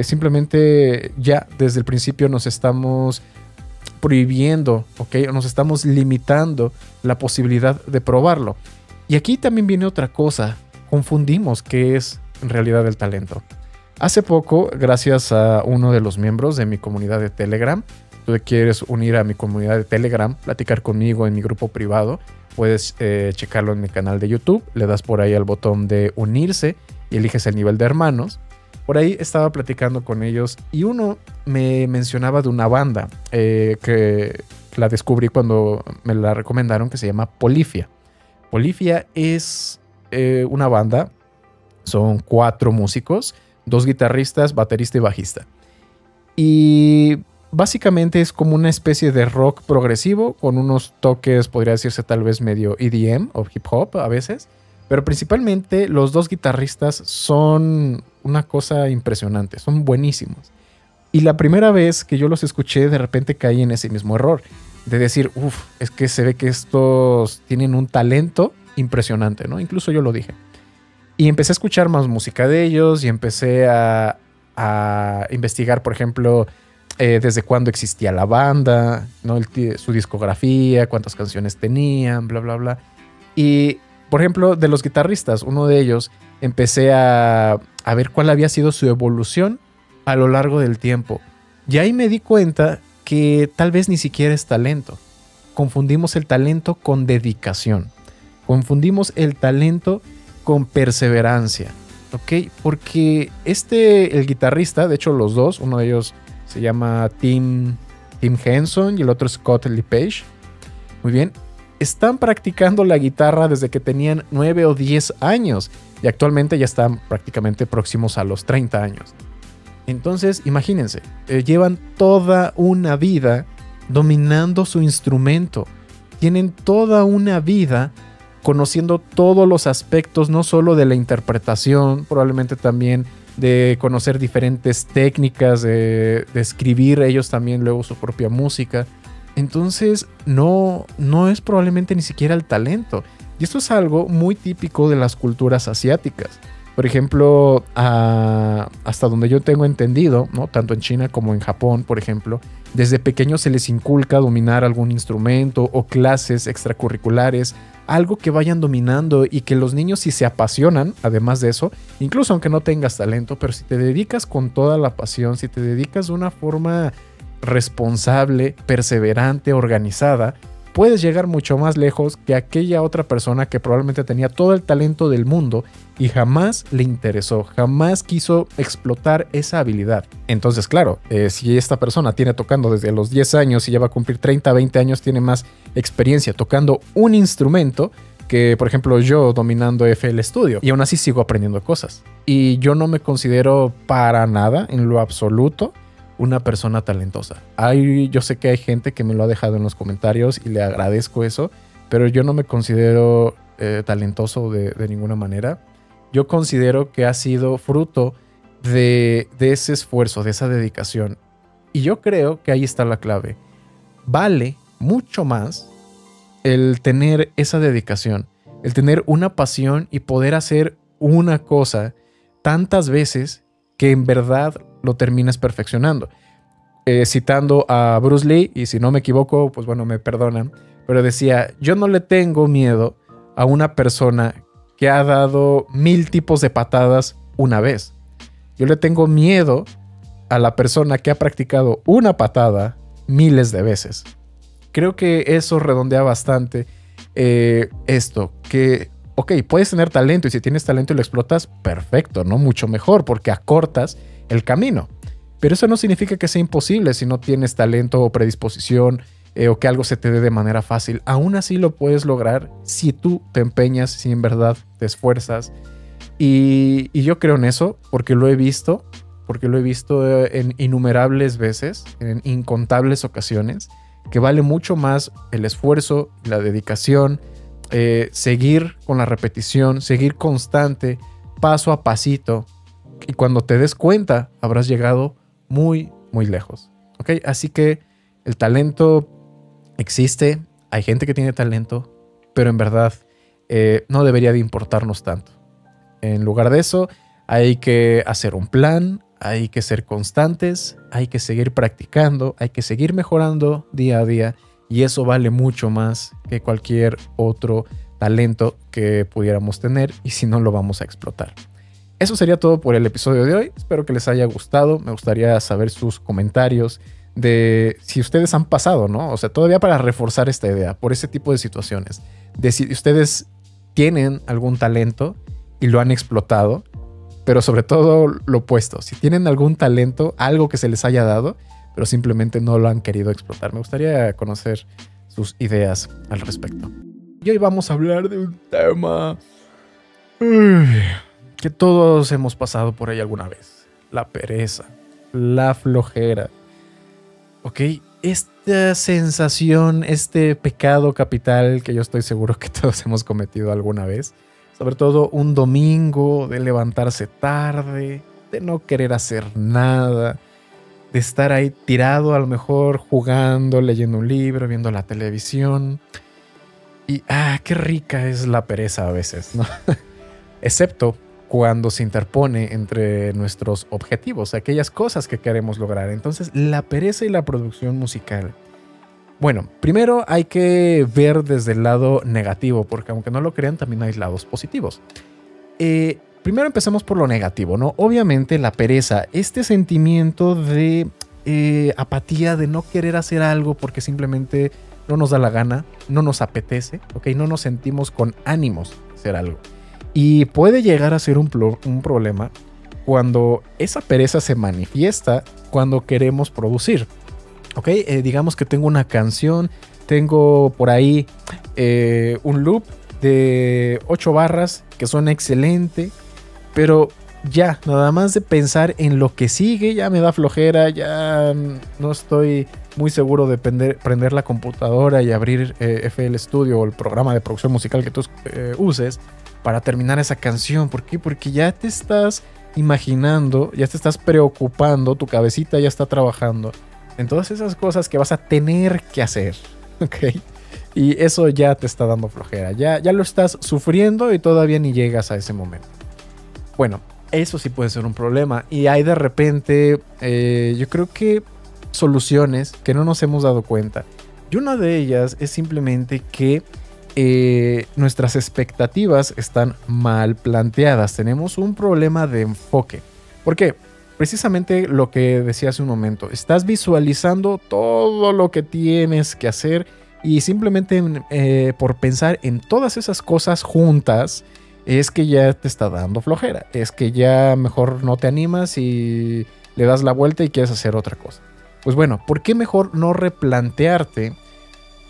simplemente ya desde el principio nos estamos prohibiendo, ¿ok? Nos estamos limitando la posibilidad de probarlo. Y aquí también viene otra cosa. Confundimos qué es en realidad el talento. Hace poco, gracias a uno de los miembros de mi comunidad de Telegram, tú te quieres unir a mi comunidad de Telegram, platicar conmigo en mi grupo privado, puedes checarlo en mi canal de YouTube, le das por ahí al botón de unirse y eliges el nivel de hermanos. Por ahí estaba platicando con ellos y uno me mencionaba de una banda que la descubrí cuando me la recomendaron, que se llama Polyphia. Polyphia es una banda, son 4 músicos, 2 guitarristas, baterista y bajista. Y básicamente es como una especie de rock progresivo con unos toques, podría decirse tal vez medio EDM o hip hop a veces. Pero principalmente los 2 guitarristas son una cosa impresionante, son buenísimos. Y la primera vez que yo los escuché, de repente caí en ese mismo error. De decir, es que se ve que estos tienen un talento impresionante, ¿no? Incluso yo lo dije. Y empecé a escuchar más música de ellos y empecé a investigar, por ejemplo, desde cuándo existía la banda, ¿no? Su discografía, cuántas canciones tenían, bla, bla, bla. Y por ejemplo, de los guitarristas, uno de ellos, empecé a ver cuál había sido su evolución a lo largo del tiempo. Y ahí me di cuenta que tal vez ni siquiera es talento. Confundimos el talento con dedicación. Confundimos el talento con perseverancia. ¿Ok? Porque el guitarrista, de hecho los dos, uno de ellos se llama Tim Henson y el otro Scott Lepage. Muy bien. Están practicando la guitarra desde que tenían 9 o 10 años y actualmente ya están prácticamente próximos a los 30 años. Entonces, imagínense, llevan toda una vida dominando su instrumento. Tienen toda una vida conociendo todos los aspectos, no solo de la interpretación, probablemente también de conocer diferentes técnicas, de escribir ellos también luego su propia música. Entonces no es probablemente ni siquiera el talento. Y esto es algo muy típico de las culturas asiáticas. Por ejemplo, hasta donde yo tengo entendido, ¿no? Tanto en China como en Japón, por ejemplo, desde pequeños se les inculca dominar algún instrumento o clases extracurriculares, algo que vayan dominando y que los niños, si se apasionan, además de eso, incluso aunque no tengas talento, pero si te dedicas con toda la pasión, si te dedicas de una forma responsable, perseverante, organizada, puedes llegar mucho más lejos que aquella otra persona que probablemente tenía todo el talento del mundo y jamás le interesó, jamás quiso explotar esa habilidad. Entonces, claro, si esta persona tiene tocando desde los 10 años y ya va a cumplir 30, 20 años, tiene más experiencia tocando un instrumento que, por ejemplo, yo dominando FL Studio, y aún así sigo aprendiendo cosas. Y yo no me considero para nada, en lo absoluto, una persona talentosa. Yo sé que hay gente que me lo ha dejado en los comentarios y le agradezco eso, pero yo no me considero talentoso de ninguna manera. Yo considero que ha sido fruto de ese esfuerzo, de esa dedicación. Y yo creo que ahí está la clave. Vale mucho más el tener esa dedicación, el tener una pasión y poder hacer una cosa tantas veces que en verdad lo terminas perfeccionando. Citando a Bruce Lee, y si no me equivoco, pues bueno, me perdonan, pero decía, yo no le tengo miedo a una persona que ha dado 1000 tipos de patadas una vez. Yo le tengo miedo a la persona que ha practicado una patada miles de veces. Creo que eso redondea bastante esto, que ok, puedes tener talento y si tienes talento y lo explotas, perfecto, ¿no? Mucho mejor porque acortas el camino. Pero eso no significa que sea imposible si no tienes talento o predisposición o que algo se te dé de manera fácil. Aún así lo puedes lograr si tú te empeñas, si en verdad te esfuerzas. Y yo creo en eso porque lo he visto en innumerables veces, en incontables ocasiones, que vale mucho más el esfuerzo, la dedicación, seguir con la repetición, seguir constante, paso a pasito. Y cuando te des cuenta, habrás llegado muy, muy lejos. ¿Ok? Así que el talento existe, hay gente que tiene talento, pero en verdad no debería de importarnos tanto. En lugar de eso, hay que hacer un plan, hay que ser constantes, hay que seguir practicando, hay que seguir mejorando día a día y eso vale mucho más que cualquier otro talento que pudiéramos tener y si no lo vamos a explotar. Eso sería todo por el episodio de hoy. Espero que les haya gustado. Me gustaría saber sus comentarios de si ustedes han pasado, ¿no? O sea, todavía para reforzar esta idea por ese tipo de situaciones, de si ustedes tienen algún talento y lo han explotado, pero sobre todo lo opuesto. Si tienen algún talento, algo que se les haya dado, pero simplemente no lo han querido explotar. Me gustaría conocer sus ideas al respecto. Y hoy vamos a hablar de un tema que todos hemos pasado por ahí alguna vez. La pereza, la flojera. Ok, esta sensación, este pecado capital que yo estoy seguro que todos hemos cometido alguna vez. Sobre todo un domingo, de levantarse tarde, de no querer hacer nada, de estar ahí tirado a lo mejor jugando, leyendo un libro, viendo la televisión. Y qué rica es la pereza a veces, ¿no? Excepto cuando se interpone entre nuestros objetivos, aquellas cosas que queremos lograr. Entonces, la pereza y la producción musical. Bueno, primero hay que ver desde el lado negativo, porque aunque no lo crean, también hay lados positivos. Primero empecemos por lo negativo, ¿no? Obviamente la pereza, este sentimiento de apatía, de no querer hacer algo porque simplemente no nos da la gana, no nos apetece, ¿ok? No nos sentimos con ánimos de hacer algo. Y puede llegar a ser un problema cuando esa pereza se manifiesta cuando queremos producir. Ok, digamos que tengo una canción, tengo por ahí un loop de 8 barras que suena excelente, pero ya, nada más de pensar en lo que sigue, ya me da flojera, ya no estoy muy seguro de prender la computadora y abrir FL Studio o el programa de producción musical que tú uses para terminar esa canción. ¿Por qué? Porque ya te estás imaginando, ya te estás preocupando, tu cabecita ya está trabajando en todas esas cosas que vas a tener que hacer, ¿ok? Y eso ya te está dando flojera, ya lo estás sufriendo y todavía ni llegas a ese momento. Bueno, eso sí puede ser un problema y hay de repente, yo creo que soluciones que no nos hemos dado cuenta. Y una de ellas es simplemente que nuestras expectativas están mal planteadas. Tenemos un problema de enfoque. ¿Por qué? Precisamente lo que decía hace un momento. Estás visualizando todo lo que tienes que hacer y simplemente por pensar en todas esas cosas juntas es que ya te está dando flojera. Es que ya mejor no te animas y le das la vuelta y quieres hacer otra cosa. Pues bueno, ¿por qué mejor no replantearte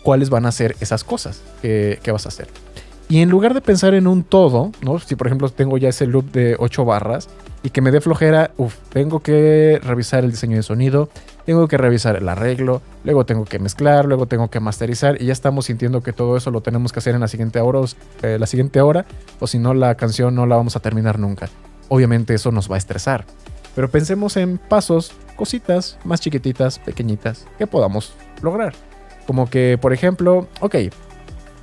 cuáles van a ser esas cosas que vas a hacer? Y en lugar de pensar en un todo, ¿no? Si por ejemplo tengo ya ese loop de 8 barras y que me dé flojera, tengo que revisar el diseño de sonido, tengo que revisar el arreglo, luego tengo que mezclar, luego tengo que masterizar y ya estamos sintiendo que todo eso lo tenemos que hacer en la siguiente hora, o si no la canción no la vamos a terminar nunca. Obviamente eso nos va a estresar. Pero pensemos en pasos, cositas más chiquititas, pequeñitas, que podamos lograr. Como que, por ejemplo,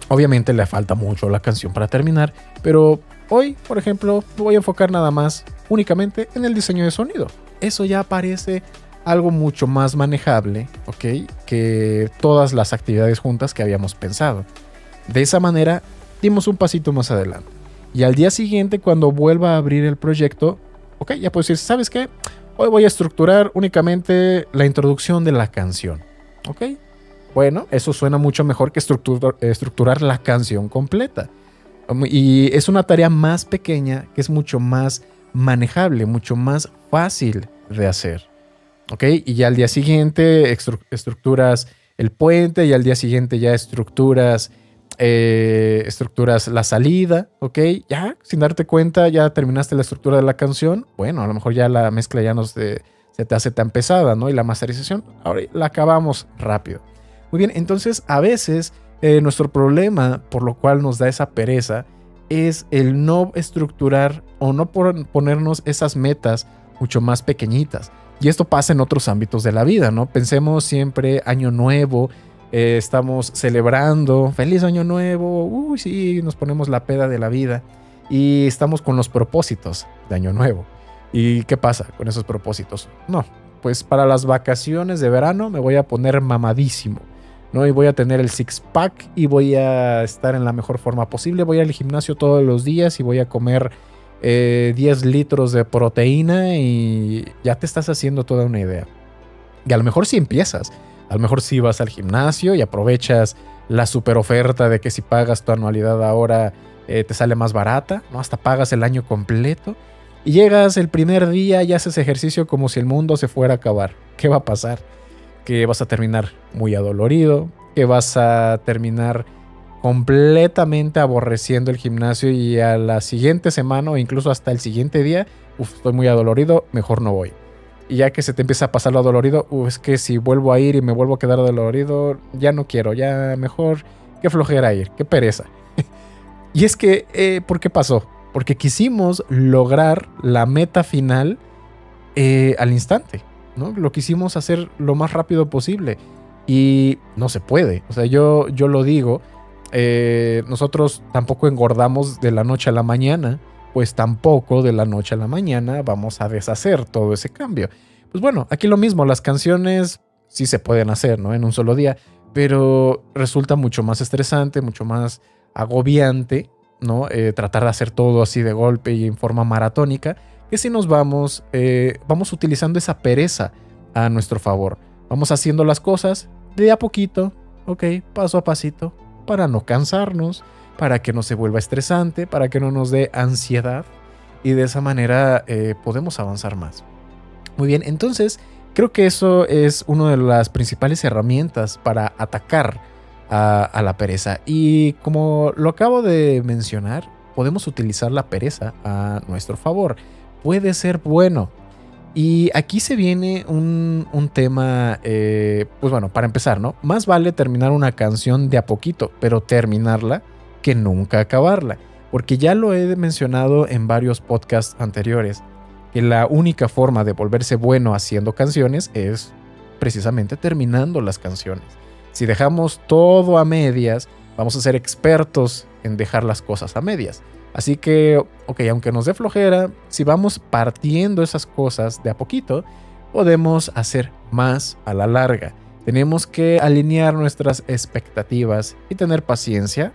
obviamente le falta mucho a la canción para terminar, pero hoy, por ejemplo, me voy a enfocar nada más únicamente en el diseño de sonido. Eso ya parece algo mucho más manejable, ¿ok? Que todas las actividades juntas que habíamos pensado. De esa manera, dimos un pasito más adelante. Y al día siguiente, cuando vuelva a abrir el proyecto, ya puedo decir, ¿sabes qué? Hoy voy a estructurar únicamente la introducción de la canción, ¿ok? Bueno, eso suena mucho mejor que estructurar la canción completa. Y es una tarea más pequeña que es mucho más manejable, mucho más fácil de hacer. ¿Ok? Y ya al día siguiente estructuras el puente y al día siguiente ya estructuras la salida, ¿ok? Ya, sin darte cuenta, ya terminaste la estructura de la canción. Bueno, a lo mejor ya la mezcla ya se te hace tan pesada, ¿no? Y la masterización, ahora la acabamos rápido. Muy bien, entonces a veces nuestro problema, por lo cual nos da esa pereza, es el no estructurar o no ponernos esas metas mucho más pequeñitas. Y esto pasa en otros ámbitos de la vida, ¿no? Pensemos siempre año nuevo, estamos celebrando, feliz año nuevo, uy, sí, nos ponemos la peda de la vida y estamos con los propósitos de año nuevo. ¿Y qué pasa con esos propósitos? No, pues para las vacaciones de verano me voy a poner mamadísimo, ¿no? Y voy a tener el six-pack y voy a estar en la mejor forma posible, voy al gimnasio todos los días y voy a comer 10 litros de proteína y ya te estás haciendo toda una idea. Y a lo mejor si empiezas, a lo mejor si vas al gimnasio y aprovechas la super oferta de que si pagas tu anualidad ahora te sale más barata, ¿no? Hasta pagas el año completo y llegas el primer día y haces ejercicio como si el mundo se fuera a acabar. ¿Qué va a pasar? Que vas a terminar muy adolorido, que vas a terminar completamente aborreciendo el gimnasio y a la siguiente semana o incluso hasta el siguiente día, estoy muy adolorido, mejor no voy. Y ya que se te empieza a pasar lo dolorido, es que si vuelvo a ir y me vuelvo a quedar dolorido, ya no quiero, ya mejor, qué flojera ir, qué pereza. Y es que, ¿por qué pasó? Porque quisimos lograr la meta final al instante, ¿no? Lo quisimos hacer lo más rápido posible y no se puede. O sea, yo lo digo, nosotros tampoco engordamos de la noche a la mañana, pues tampoco de la noche a la mañana vamos a deshacer todo ese cambio. Pues bueno, aquí lo mismo, las canciones sí se pueden hacer, ¿no? En un solo día, pero resulta mucho más estresante, mucho más agobiante, ¿no? Tratar de hacer todo así de golpe y en forma maratónica, que si nos vamos utilizando esa pereza a nuestro favor. Vamos haciendo las cosas de a poquito, ok, paso a pasito, para no cansarnos, para que no se vuelva estresante, para que no nos dé ansiedad y de esa manera podemos avanzar más. Muy bien, entonces creo que eso es una de las principales herramientas para atacar a la pereza. Y como lo acabo de mencionar, podemos utilizar la pereza a nuestro favor. Puede ser bueno. Y aquí se viene un tema, pues bueno, para empezar, ¿no? Más vale terminar una canción de a poquito, pero terminarla que nunca acabarla. Porque ya lo he mencionado en varios podcasts anteriores, que la única forma de volverse bueno haciendo canciones es precisamente terminando las canciones. Si dejamos todo a medias, vamos a ser expertos en dejar las cosas a medias. Así que, ok, aunque nos dé flojera, si vamos partiendo esas cosas de a poquito, podemos hacer más a la larga. Tenemos que alinear nuestras expectativas y tener paciencia,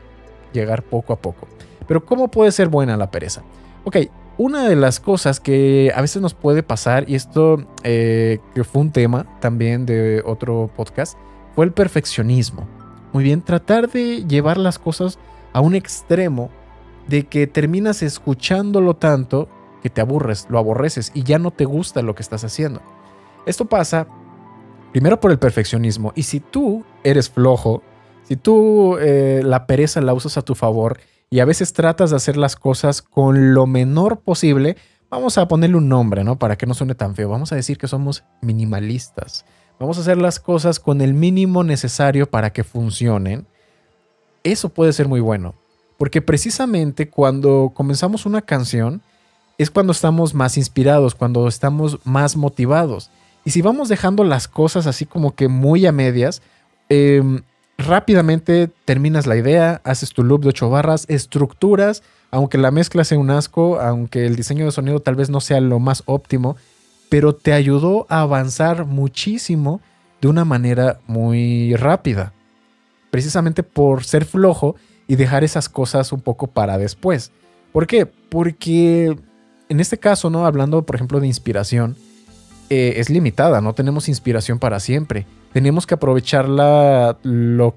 llegar poco a poco. Pero ¿cómo puede ser buena la pereza? Ok, una de las cosas que a veces nos puede pasar, y esto que fue un tema también de otro podcast, fue el perfeccionismo. Muy bien, tratar de llevar las cosas a un extremo de que terminas escuchándolo tanto que te aburres, lo aborreces y ya no te gusta lo que estás haciendo. Esto pasa primero por el perfeccionismo, y si tú eres flojo, si tú la pereza la usas a tu favor y a veces tratas de hacer las cosas con lo menor posible, vamos a ponerle un nombre, ¿no? Para que no suene tan feo. Vamos a decir que somos minimalistas. Vamos a hacer las cosas con el mínimo necesario para que funcionen. Eso puede ser muy bueno. Porque precisamente cuando comenzamos una canción es cuando estamos más inspirados, cuando estamos más motivados. Y si vamos dejando las cosas así como que muy a medias, rápidamente terminas la idea, haces tu loop de 8 barras, estructuras, aunque la mezcla sea un asco, aunque el diseño de sonido tal vez no sea lo más óptimo, pero te ayudó a avanzar muchísimo de una manera muy rápida. Precisamente por ser flojo y dejar esas cosas un poco para después. ¿Por qué? Porque en este caso, ¿no? Hablando, por ejemplo, de inspiración, es limitada, no tenemos inspiración para siempre. Tenemos que aprovecharla, o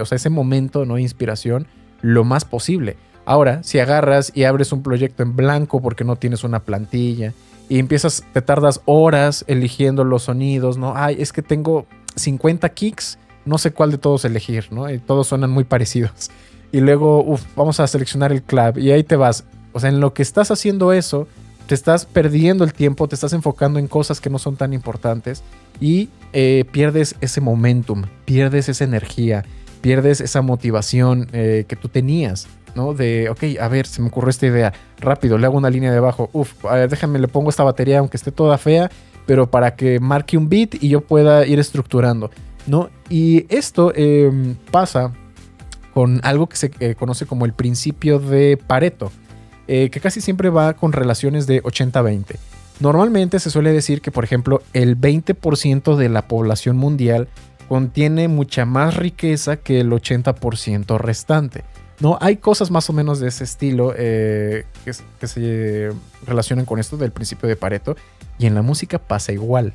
sea, ese momento, ¿no? De inspiración lo más posible. Ahora, si agarras y abres un proyecto en blanco porque no tienes una plantilla y te tardas horas eligiendo los sonidos, ¿no? Ay, es que tengo 50 kicks, no sé cuál de todos elegir, ¿no? Y todos suenan muy parecidos. Y luego, vamos a seleccionar el clap y ahí te vas. O sea, en lo que estás haciendo eso, te estás perdiendo el tiempo, te estás enfocando en cosas que no son tan importantes y pierdes ese momentum, pierdes esa energía, pierdes esa motivación que tú tenías, ¿no? De, ok, a ver, se me ocurrió esta idea, rápido, le hago una línea de bajo, a ver, déjame, le pongo esta batería aunque esté toda fea, pero para que marque un beat y yo pueda ir estructurando, ¿no? Y esto pasa con algo que se conoce como el principio de Pareto, que casi siempre va con relaciones de 80-20. Normalmente se suele decir que, por ejemplo, el 20% de la población mundial contiene mucha más riqueza que el 80% restante, ¿no? Hay cosas más o menos de ese estilo que se relacionan con esto del principio de Pareto, y en la música pasa igual.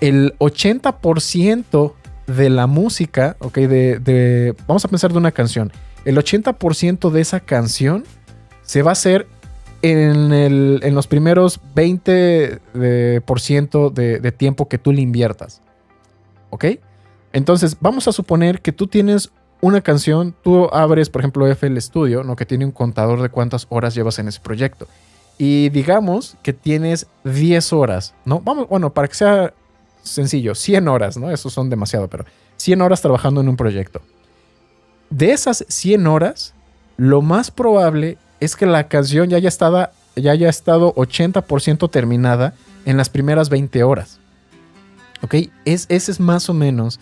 El 80% de la música, ok, vamos a pensar de una canción, el 80% de esa canción se va a hacer en los primeros 20% de tiempo que tú le inviertas. ¿Ok? Entonces, vamos a suponer que tú tienes una canción, tú abres, por ejemplo, FL Studio, ¿no? Que tiene un contador de cuántas horas llevas en ese proyecto. Y digamos que tienes 10 horas, ¿no? Bueno, para que sea sencillo, 100 horas, ¿no? Esos son demasiado, pero 100 horas trabajando en un proyecto. De esas 100 horas, lo más probable es que la canción ya haya estado 80% terminada en las primeras 20 horas. ¿Ok? Ese es más o menos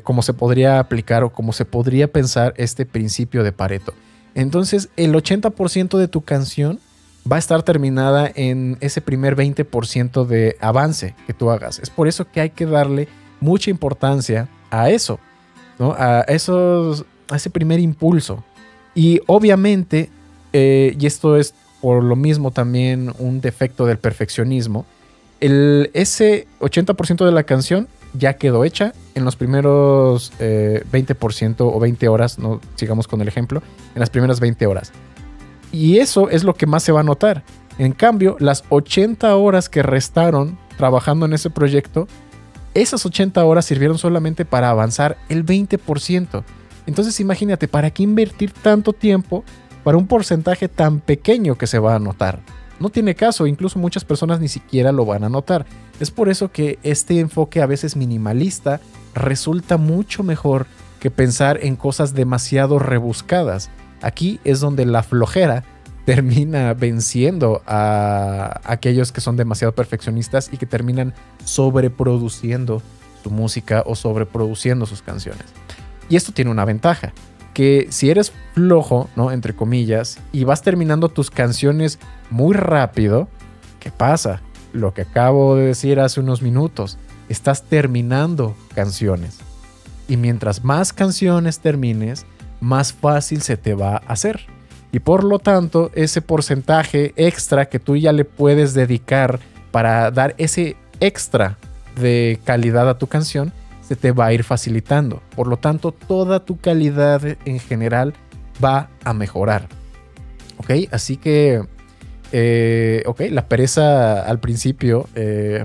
como se podría aplicar o como se podría pensar este principio de Pareto. Entonces, el 80% de tu canción va a estar terminada en ese primer 20% de avance que tú hagas. Es por eso que hay que darle mucha importancia a eso, ¿no? A ese primer impulso. Y obviamente, y esto es por lo mismo también un defecto del perfeccionismo, ese 80% de la canción ya quedó hecha en los primeros 20% o 20 horas, no sigamos con el ejemplo, en las primeras 20 horas. Y eso es lo que más se va a notar. En cambio, las 80 horas que restaron trabajando en ese proyecto, esas 80 horas sirvieron solamente para avanzar el 20%. Entonces imagínate, ¿para qué invertir tanto tiempo para un porcentaje tan pequeño que se va a notar? No tiene caso, incluso muchas personas ni siquiera lo van a notar. Es por eso que este enfoque a veces minimalista resulta mucho mejor que pensar en cosas demasiado rebuscadas. Aquí es donde la flojera termina venciendo a aquellos que son demasiado perfeccionistas y que terminan sobreproduciendo su música o sobreproduciendo sus canciones. Y esto tiene una ventaja, que si eres flojo, ¿no? Entre comillas, y vas terminando tus canciones muy rápido, ¿qué pasa? Lo que acabo de decir hace unos minutos, estás terminando canciones. Y mientras más canciones termines, más fácil se te va a hacer. Y por lo tanto, ese porcentaje extra que tú ya le puedes dedicar para dar ese extra de calidad a tu canción, se te va a ir facilitando. Por lo tanto, toda tu calidad en general va a mejorar. ¿Ok? Así que, la pereza al principio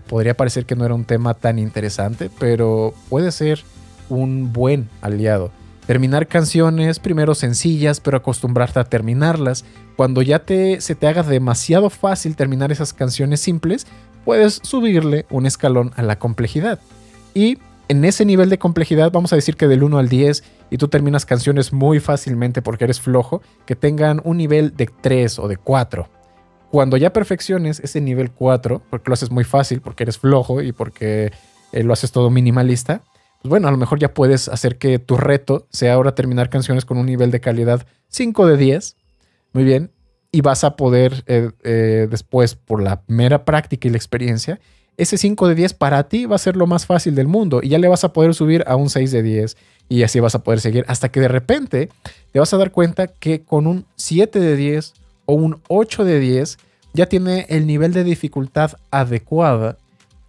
podría parecer que no era un tema tan interesante, pero puede ser un buen aliado. Terminar canciones, primero sencillas, pero acostumbrarte a terminarlas. Cuando ya se te haga demasiado fácil terminar esas canciones simples, puedes subirle un escalón a la complejidad. Y en ese nivel de complejidad, vamos a decir que del 1 al 10, y tú terminas canciones muy fácilmente porque eres flojo, que tengan un nivel de 3 o de 4. Cuando ya perfecciones ese nivel 4, porque lo haces muy fácil, porque eres flojo y porque lo haces todo minimalista, pues bueno, a lo mejor ya puedes hacer que tu reto sea ahora terminar canciones con un nivel de calidad 5 de 10. Muy bien. Y vas a poder después, por la mera práctica y la experiencia, ese 5 de 10 para ti va a ser lo más fácil del mundo. Y ya le vas a poder subir a un 6 de 10. Y así vas a poder seguir hasta que de repente te vas a dar cuenta que con un 7 de 10 o un 8 de 10 ya tiene el nivel de dificultad adecuada,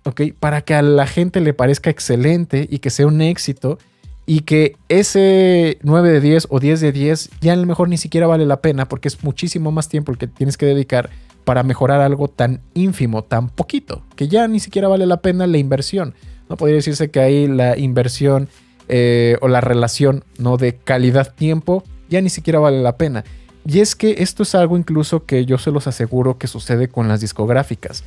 ¿ok? Para que a la gente le parezca excelente y que sea un éxito y que ese 9 de 10 o 10 de 10 ya a lo mejor ni siquiera vale la pena porque es muchísimo más tiempo el que tienes que dedicar para mejorar algo tan ínfimo, tan poquito, que ya ni siquiera vale la pena la inversión. No podría decirse que ahí la inversión o la relación, ¿no?, de calidad-tiempo ya ni siquiera vale la pena. Y es que esto es algo incluso que yo se los aseguro que sucede con las discográficas.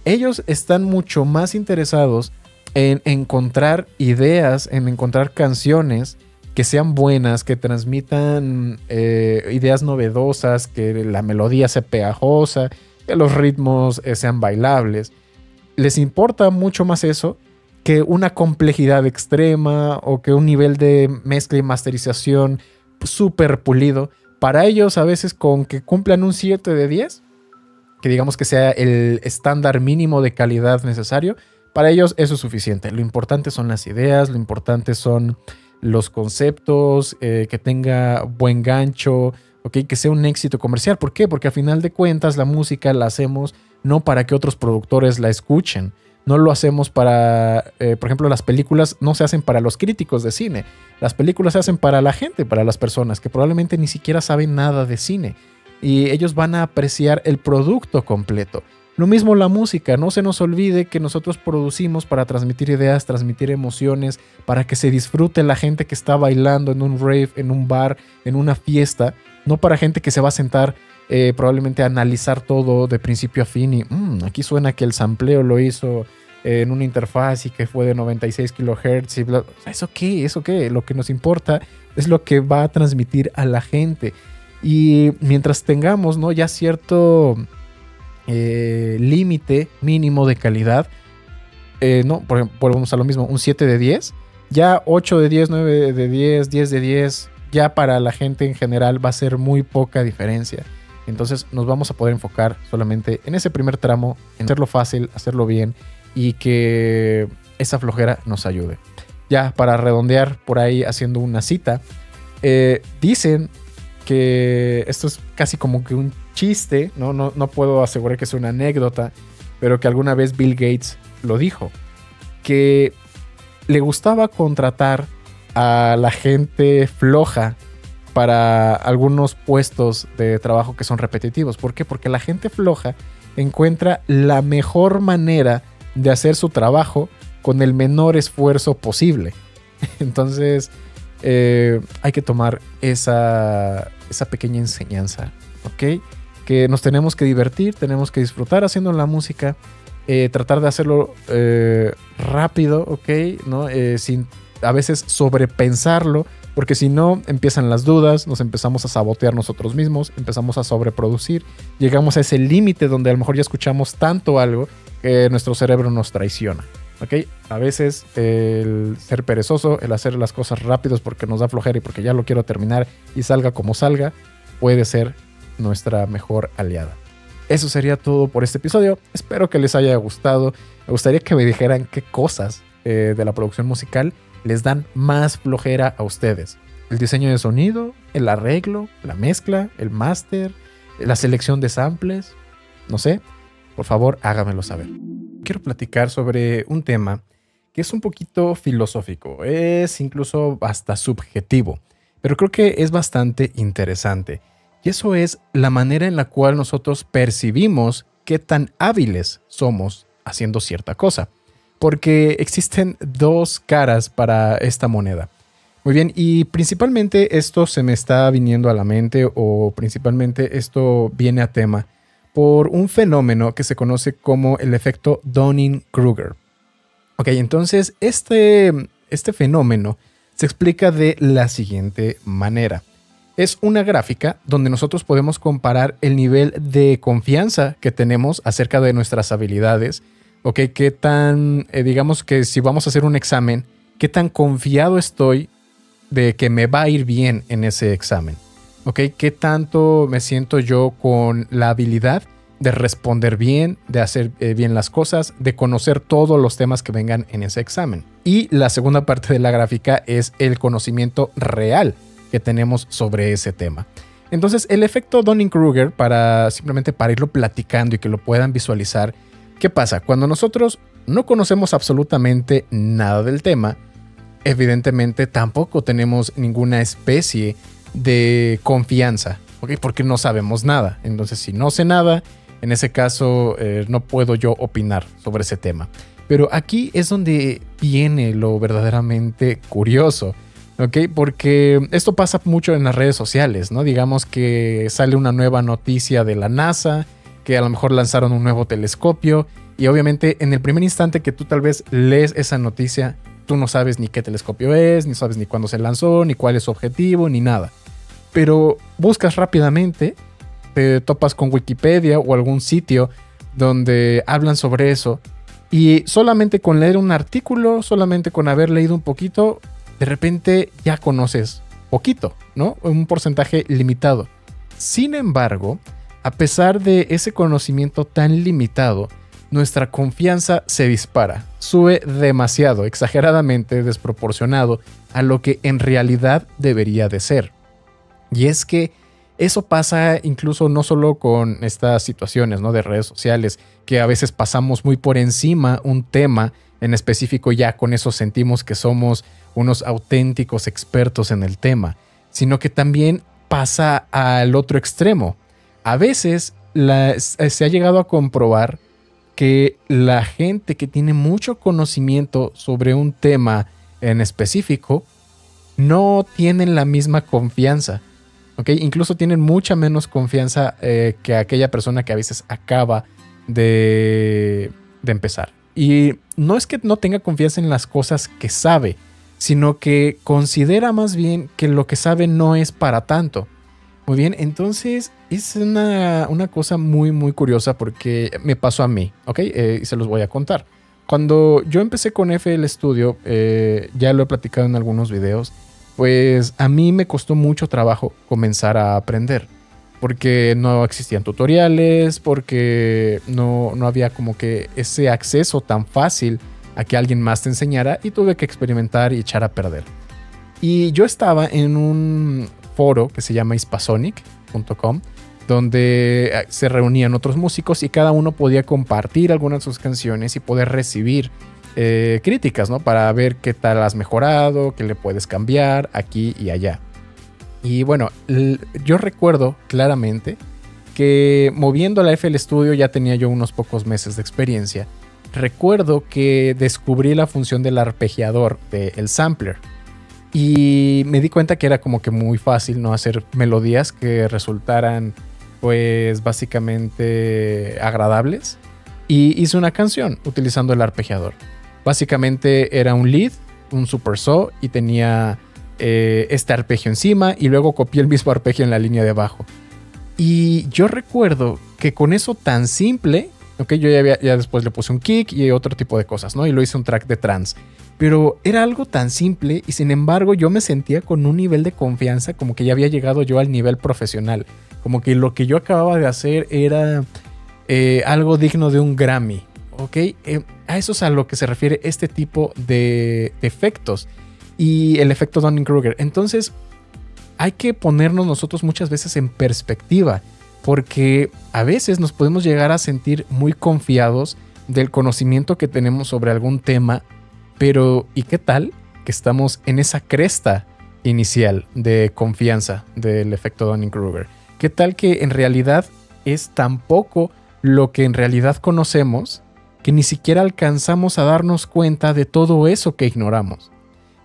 Ellos están mucho más interesados en encontrar ideas, en encontrar canciones que sean buenas, que transmitan ideas novedosas, que la melodía sea pegajosa, que los ritmos sean bailables. Les importa mucho más eso que una complejidad extrema o que un nivel de mezcla y masterización súper pulido. Para ellos, a veces con que cumplan un 7 de 10, que digamos que sea el estándar mínimo de calidad necesario, para ellos eso es suficiente. Lo importante son las ideas, lo importante son los conceptos, que tenga buen gancho, ¿okay? Que sea un éxito comercial. ¿Por qué? Porque a final de cuentas la música la hacemos no para que otros productores la escuchen. No lo hacemos para, por ejemplo, las películas no se hacen para los críticos de cine. Las películas se hacen para la gente, para las personas que probablemente ni siquiera saben nada de cine. Y ellos van a apreciar el producto completo. Lo mismo la música, no se nos olvide que nosotros producimos para transmitir ideas, transmitir emociones, para que se disfrute la gente que está bailando en un rave, en un bar, en una fiesta, no para gente que se va a sentar probablemente a analizar todo de principio a fin y aquí suena que el sampleo lo hizo en una interfaz y que fue de 96 kHz y bla. ¿Eso qué? ¿Eso qué? Lo que nos importa es lo que va a transmitir a la gente. Y mientras tengamos, ¿no?, ya cierto límite mínimo de calidad, no, por ejemplo, volvemos a lo mismo, un 7 de 10, ya 8 de 10, 9 de 10, 10 de 10, ya para la gente en general va a ser muy poca diferencia. Entonces nos vamos a poder enfocar solamente en ese primer tramo, en hacerlo fácil, hacerlo bien y que esa flojera nos ayude. Ya para redondear por ahí haciendo una cita, dicen que esto es casi como que un chiste, no puedo asegurar que sea una anécdota, pero que alguna vez Bill Gates lo dijo, que le gustaba contratar a la gente floja para algunos puestos de trabajo que son repetitivos. ¿Por qué? Porque la gente floja encuentra la mejor manera de hacer su trabajo con el menor esfuerzo posible. Entonces hay que tomar esa pequeña enseñanza, ¿ok? Que nos tenemos que divertir, tenemos que disfrutar haciendo la música, tratar de hacerlo rápido, ¿ok? ¿No? Sin a veces sobrepensarlo, porque si no empiezan las dudas, nos empezamos a sabotear nosotros mismos, empezamos a sobreproducir, llegamos a ese límite donde a lo mejor ya escuchamos tanto algo que nuestro cerebro nos traiciona. ¿Ok? A veces el ser perezoso, el hacer las cosas rápidos porque nos da flojera y porque ya lo quiero terminar y salga como salga, puede ser nuestra mejor aliada. Eso sería todo por este episodio. Espero que les haya gustado. Me gustaría que me dijeran qué cosas de la producción musical les dan más flojera a ustedes. El diseño de sonido, el arreglo, la mezcla, el máster, la selección de samples. No sé, por favor háganmelo saber. Quiero platicar sobre un tema que es un poquito filosófico, es incluso hasta subjetivo, pero creo que es bastante interesante. Y eso es la manera en la cual nosotros percibimos qué tan hábiles somos haciendo cierta cosa. Porque existen dos caras para esta moneda. Muy bien, y principalmente esto se me está viniendo a la mente, o principalmente esto viene a tema por un fenómeno que se conoce como el efecto Dunning-Kruger. Ok, entonces este fenómeno se explica de la siguiente manera. Es una gráfica donde nosotros podemos comparar el nivel de confianza que tenemos acerca de nuestras habilidades. Ok, qué tan, digamos que si vamos a hacer un examen, qué tan confiado estoy de que me va a ir bien en ese examen. Ok, qué tanto me siento yo con la habilidad de responder bien, de hacer bien las cosas, de conocer todos los temas que vengan en ese examen. Y la segunda parte de la gráfica es el conocimiento real que tenemos sobre ese tema. Entonces, el efecto Dunning-Kruger, simplemente para irlo platicando y que lo puedan visualizar. ¿Qué pasa? Cuando nosotros no conocemos absolutamente nada del tema, evidentemente tampoco tenemos ninguna especie de confianza, ¿ok? Porque no sabemos nada. Entonces, si no sé nada, en ese caso no puedo yo opinar sobre ese tema. Pero aquí es donde viene lo verdaderamente curioso, ¿ok? Porque esto pasa mucho en las redes sociales, ¿no? Digamos que sale una nueva noticia de la NASA, que a lo mejor lanzaron un nuevo telescopio, y obviamente en el primer instante que tú tal vez lees esa noticia, tú no sabes ni qué telescopio es, ni sabes ni cuándo se lanzó, ni cuál es su objetivo, ni nada. Pero buscas rápidamente, te topas con Wikipedia o algún sitio donde hablan sobre eso, y solamente con leer un artículo, solamente con haber leído un poquito, de repente ya conoces poquito, ¿no? Un porcentaje limitado. Sin embargo, a pesar de ese conocimiento tan limitado, nuestra confianza se dispara, sube demasiado, exageradamente desproporcionado a lo que en realidad debería de ser. Y es que eso pasa incluso no solo con estas situaciones, ¿no?, de redes sociales, que a veces pasamos muy por encima un tema en específico, ya con eso sentimos que somos unos auténticos expertos en el tema, sino que también pasa al otro extremo. A veces se ha llegado a comprobar que la gente que tiene mucho conocimiento sobre un tema en específico no tienen la misma confianza. ¿Okay? Incluso tienen mucha menos confianza que aquella persona que a veces acaba de empezar. Y no es que no tenga confianza en las cosas que sabe, sino que considera más bien que lo que sabe no es para tanto. Muy bien, entonces es una cosa muy muy curiosa porque me pasó a mí, ¿ok? Y se los voy a contar. Cuando yo empecé con FL Studio, ya lo he platicado en algunos videos, pues a mí me costó mucho trabajo comenzar a aprender, porque no existían tutoriales, porque no había como que ese acceso tan fácil a que alguien más te enseñara, y tuve que experimentar y echar a perder. Y yo estaba en un foro que se llama hispasonic.com, donde se reunían otros músicos y cada uno podía compartir algunas de sus canciones y poder recibir críticas, ¿no? Para ver qué tal has mejorado, qué le puedes cambiar aquí y allá. Y bueno, yo recuerdo claramente que moviendo la FL Studio ya tenía yo unos pocos meses de experiencia. Recuerdo que descubrí la función del arpegiador del sampler y me di cuenta que era como que muy fácil, ¿no?, hacer melodías que resultaran pues básicamente agradables, y hice una canción utilizando el arpegiador. Básicamente era un lead, un super saw, y tenía este arpegio encima, y luego copié el mismo arpegio en la línea de abajo. Y yo recuerdo que con eso tan simple, ok, yo ya después le puse un kick y otro tipo de cosas, ¿no? Y lo hice un track de trance. Pero era algo tan simple, y sin embargo yo me sentía con un nivel de confianza como que ya había llegado yo al nivel profesional. Como que lo que yo acababa de hacer era algo digno de un Grammy, ¿ok? A eso es a lo que se refiere este tipo de efectos y el efecto Dunning-Kruger. Entonces hay que ponernos nosotros muchas veces en perspectiva, porque a veces nos podemos llegar a sentir muy confiados del conocimiento que tenemos sobre algún tema, pero ¿y qué tal que estamos en esa cresta inicial de confianza del efecto Dunning-Kruger? ¿Qué tal que en realidad es tan poco lo que en realidad conocemos que ni siquiera alcanzamos a darnos cuenta de todo eso que ignoramos?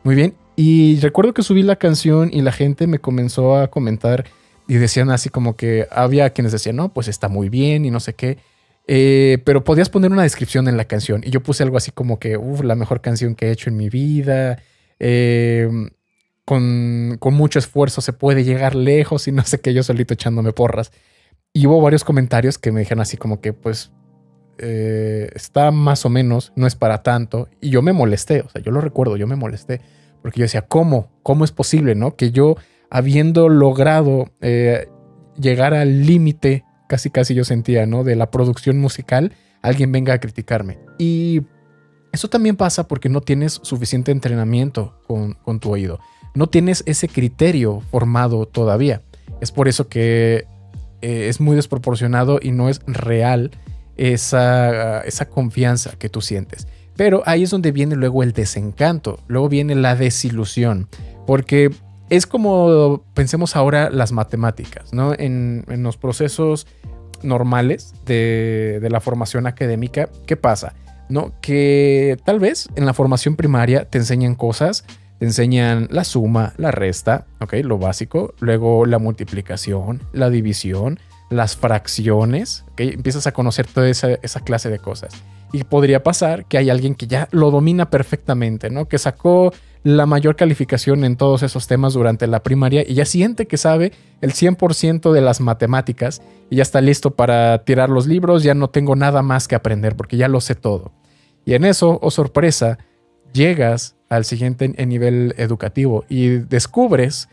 Muy bien, y recuerdo que subí la canción y la gente me comenzó a comentar y decían así como que había quienes decían, no, pues está muy bien y no sé qué, pero podías poner una descripción en la canción, y yo puse algo así como que la mejor canción que he hecho en mi vida, con mucho esfuerzo se puede llegar lejos y no sé qué, yo solito echándome porras. Y hubo varios comentarios que me dijeron así como que pues está más o menos, no es para tanto. Y yo me molesté, o sea, yo lo recuerdo, yo me molesté. Porque yo decía, ¿cómo es posible, no? Que yo, habiendo logrado llegar al límite, casi yo sentía, ¿no?, de la producción musical, alguien venga a criticarme. Y eso también pasa porque no tienes suficiente entrenamiento con tu oído. No tienes ese criterio formado todavía. Es por eso que es muy desproporcionado y no es real esa confianza que tú sientes. Pero ahí es donde viene luego el desencanto, luego viene la desilusión, porque es como pensemos ahora las matemáticas, ¿no? En los procesos normales de la formación académica, ¿qué pasa? ¿No? Que tal vez en la formación primaria te enseñan cosas, te enseñan la suma, la resta, ¿ok? Lo básico, luego la multiplicación, la división, las fracciones, ¿ok? Empiezas a conocer toda esa clase de cosas. Y podría pasar que hay alguien que ya lo domina perfectamente, ¿no? Que sacó la mayor calificación en todos esos temas durante la primaria y ya siente que sabe el 100% de las matemáticas y ya está listo para tirar los libros, ya no tengo nada más que aprender porque ya lo sé todo. Y en eso, oh sorpresa, llegas al siguiente nivel educativo y descubres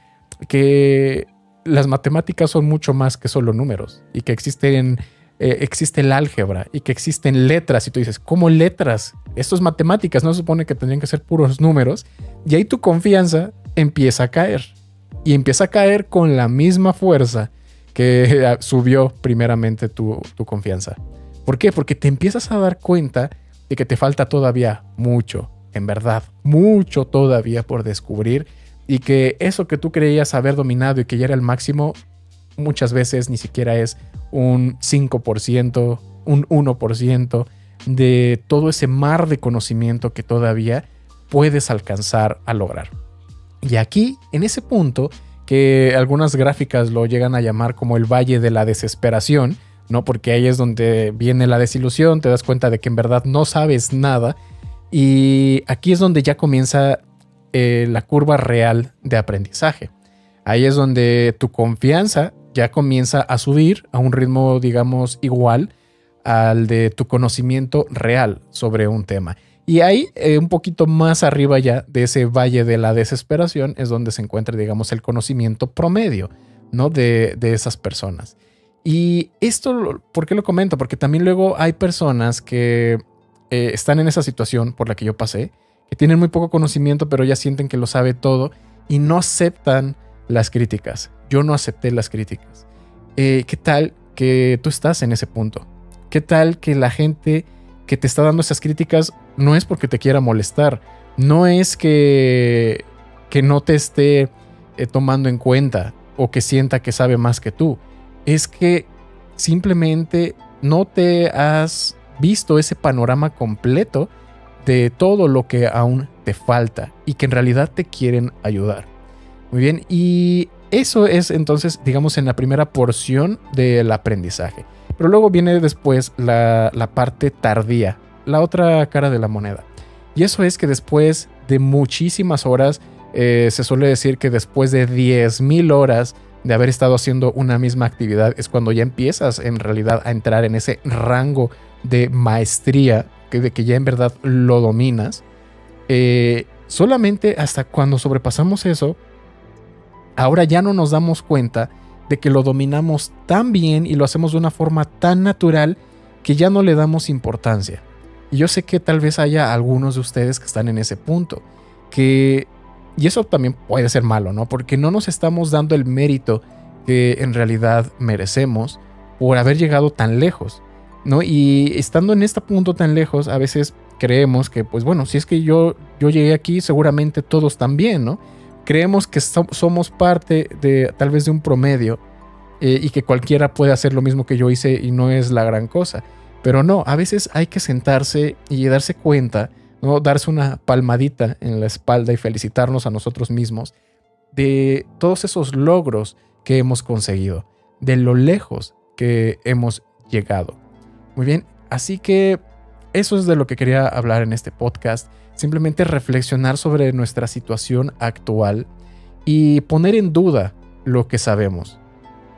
que las matemáticas son mucho más que solo números y que existe el álgebra y que existen letras. Y tú dices, ¿cómo letras? Esto es matemáticas, no se supone que tendrían que ser puros números. Y ahí tu confianza empieza a caer. Y empieza a caer con la misma fuerza que subió primeramente tu confianza. ¿Por qué? Porque te empiezas a dar cuenta de que te falta todavía mucho, en verdad, mucho todavía por descubrir. Y que eso que tú creías haber dominado y que ya era el máximo, muchas veces ni siquiera es un 5%, un 1% de todo ese mar de conocimiento que todavía puedes alcanzar a lograr. Y aquí, en ese punto, que algunas gráficas lo llegan a llamar como el valle de la desesperación, ¿no? Porque ahí es donde viene la desilusión, te das cuenta de que en verdad no sabes nada. Y aquí es donde ya comienza la curva real de aprendizaje. Ahí es donde tu confianza ya comienza a subir a un ritmo, digamos, igual al de tu conocimiento real sobre un tema. Y ahí, un poquito más arriba ya de ese valle de la desesperación, es donde se encuentra, digamos, el conocimiento promedio, ¿no? de esas personas. Y esto, ¿por qué lo comento? Porque también luego hay personas que están en esa situación por la que yo pasé, que tienen muy poco conocimiento, pero ya sienten que lo sabe todo y no aceptan las críticas. Yo no acepté las críticas. ¿Qué tal que tú estás en ese punto? ¿Qué tal que la gente que te está dando esas críticas no es porque te quiera molestar? No es que no te esté tomando en cuenta o que sienta que sabe más que tú. Es que simplemente no te has visto ese panorama completo de todo lo que aún te falta y que en realidad te quieren ayudar. Muy bien, y eso es entonces, digamos, en la primera porción del aprendizaje. Pero luego viene después la parte tardía, la otra cara de la moneda. Y eso es que después de muchísimas horas, se suele decir que después de 10,000 horas de haber estado haciendo una misma actividad, es cuando ya empiezas en realidad a entrar en ese rango de maestría, de que ya en verdad lo dominas. Solamente hasta cuando sobrepasamos eso, ahora ya no nos damos cuenta de que lo dominamos tan bien y lo hacemos de una forma tan natural que ya no le damos importancia. Y yo sé que tal vez haya algunos de ustedes que están en ese punto, y eso también puede ser malo, ¿no? Porque no nos estamos dando el mérito que en realidad merecemos por haber llegado tan lejos, ¿no? Y estando en este punto tan lejos, a veces creemos que, pues bueno, si es que yo llegué aquí, seguramente todos también, ¿no? Creemos que somos parte de tal vez de un promedio y que cualquiera puede hacer lo mismo que yo hice y no es la gran cosa. Pero no, a veces hay que sentarse y darse cuenta, ¿no? Darse una palmadita en la espalda y felicitarnos a nosotros mismos de todos esos logros que hemos conseguido, de lo lejos que hemos llegado. Muy bien, así que eso es de lo que quería hablar en este podcast. Simplemente reflexionar sobre nuestra situación actual y poner en duda lo que sabemos.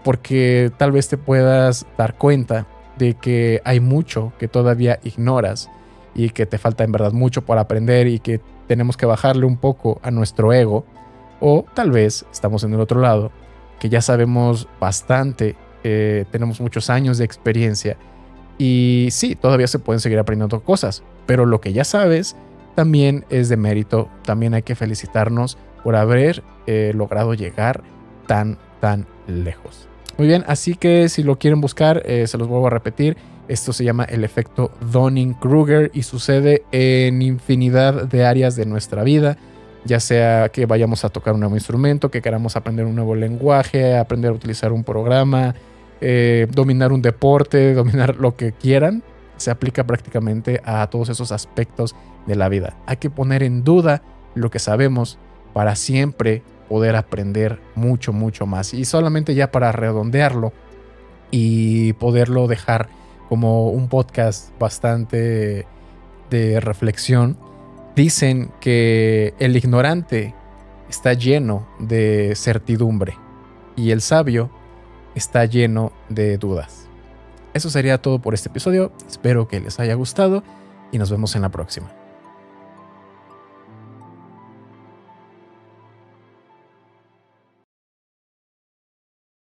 Porque tal vez te puedas dar cuenta de que hay mucho que todavía ignoras y que te falta en verdad mucho por aprender y que tenemos que bajarle un poco a nuestro ego. O tal vez estamos en el otro lado, que ya sabemos bastante, tenemos muchos años de experiencia y sí, todavía se pueden seguir aprendiendo cosas, pero lo que ya sabes también es de mérito. También hay que felicitarnos por haber logrado llegar tan lejos. Muy bien, así que si lo quieren buscar, se los vuelvo a repetir. Esto se llama el efecto Dunning-Kruger y sucede en infinidad de áreas de nuestra vida, ya sea que vayamos a tocar un nuevo instrumento, que queramos aprender un nuevo lenguaje, aprender a utilizar un programa, dominar un deporte, dominar lo que quieran. Se aplica prácticamente a todos esos aspectos de la vida. Hay que poner en duda lo que sabemos para siempre poder aprender mucho, mucho más. Y solamente ya para redondearlo y poderlo dejar como un podcast bastante de reflexión, dicen que el ignorante está lleno de certidumbre y el sabio está lleno de dudas. Eso sería todo por este episodio. Espero que les haya gustado y nos vemos en la próxima.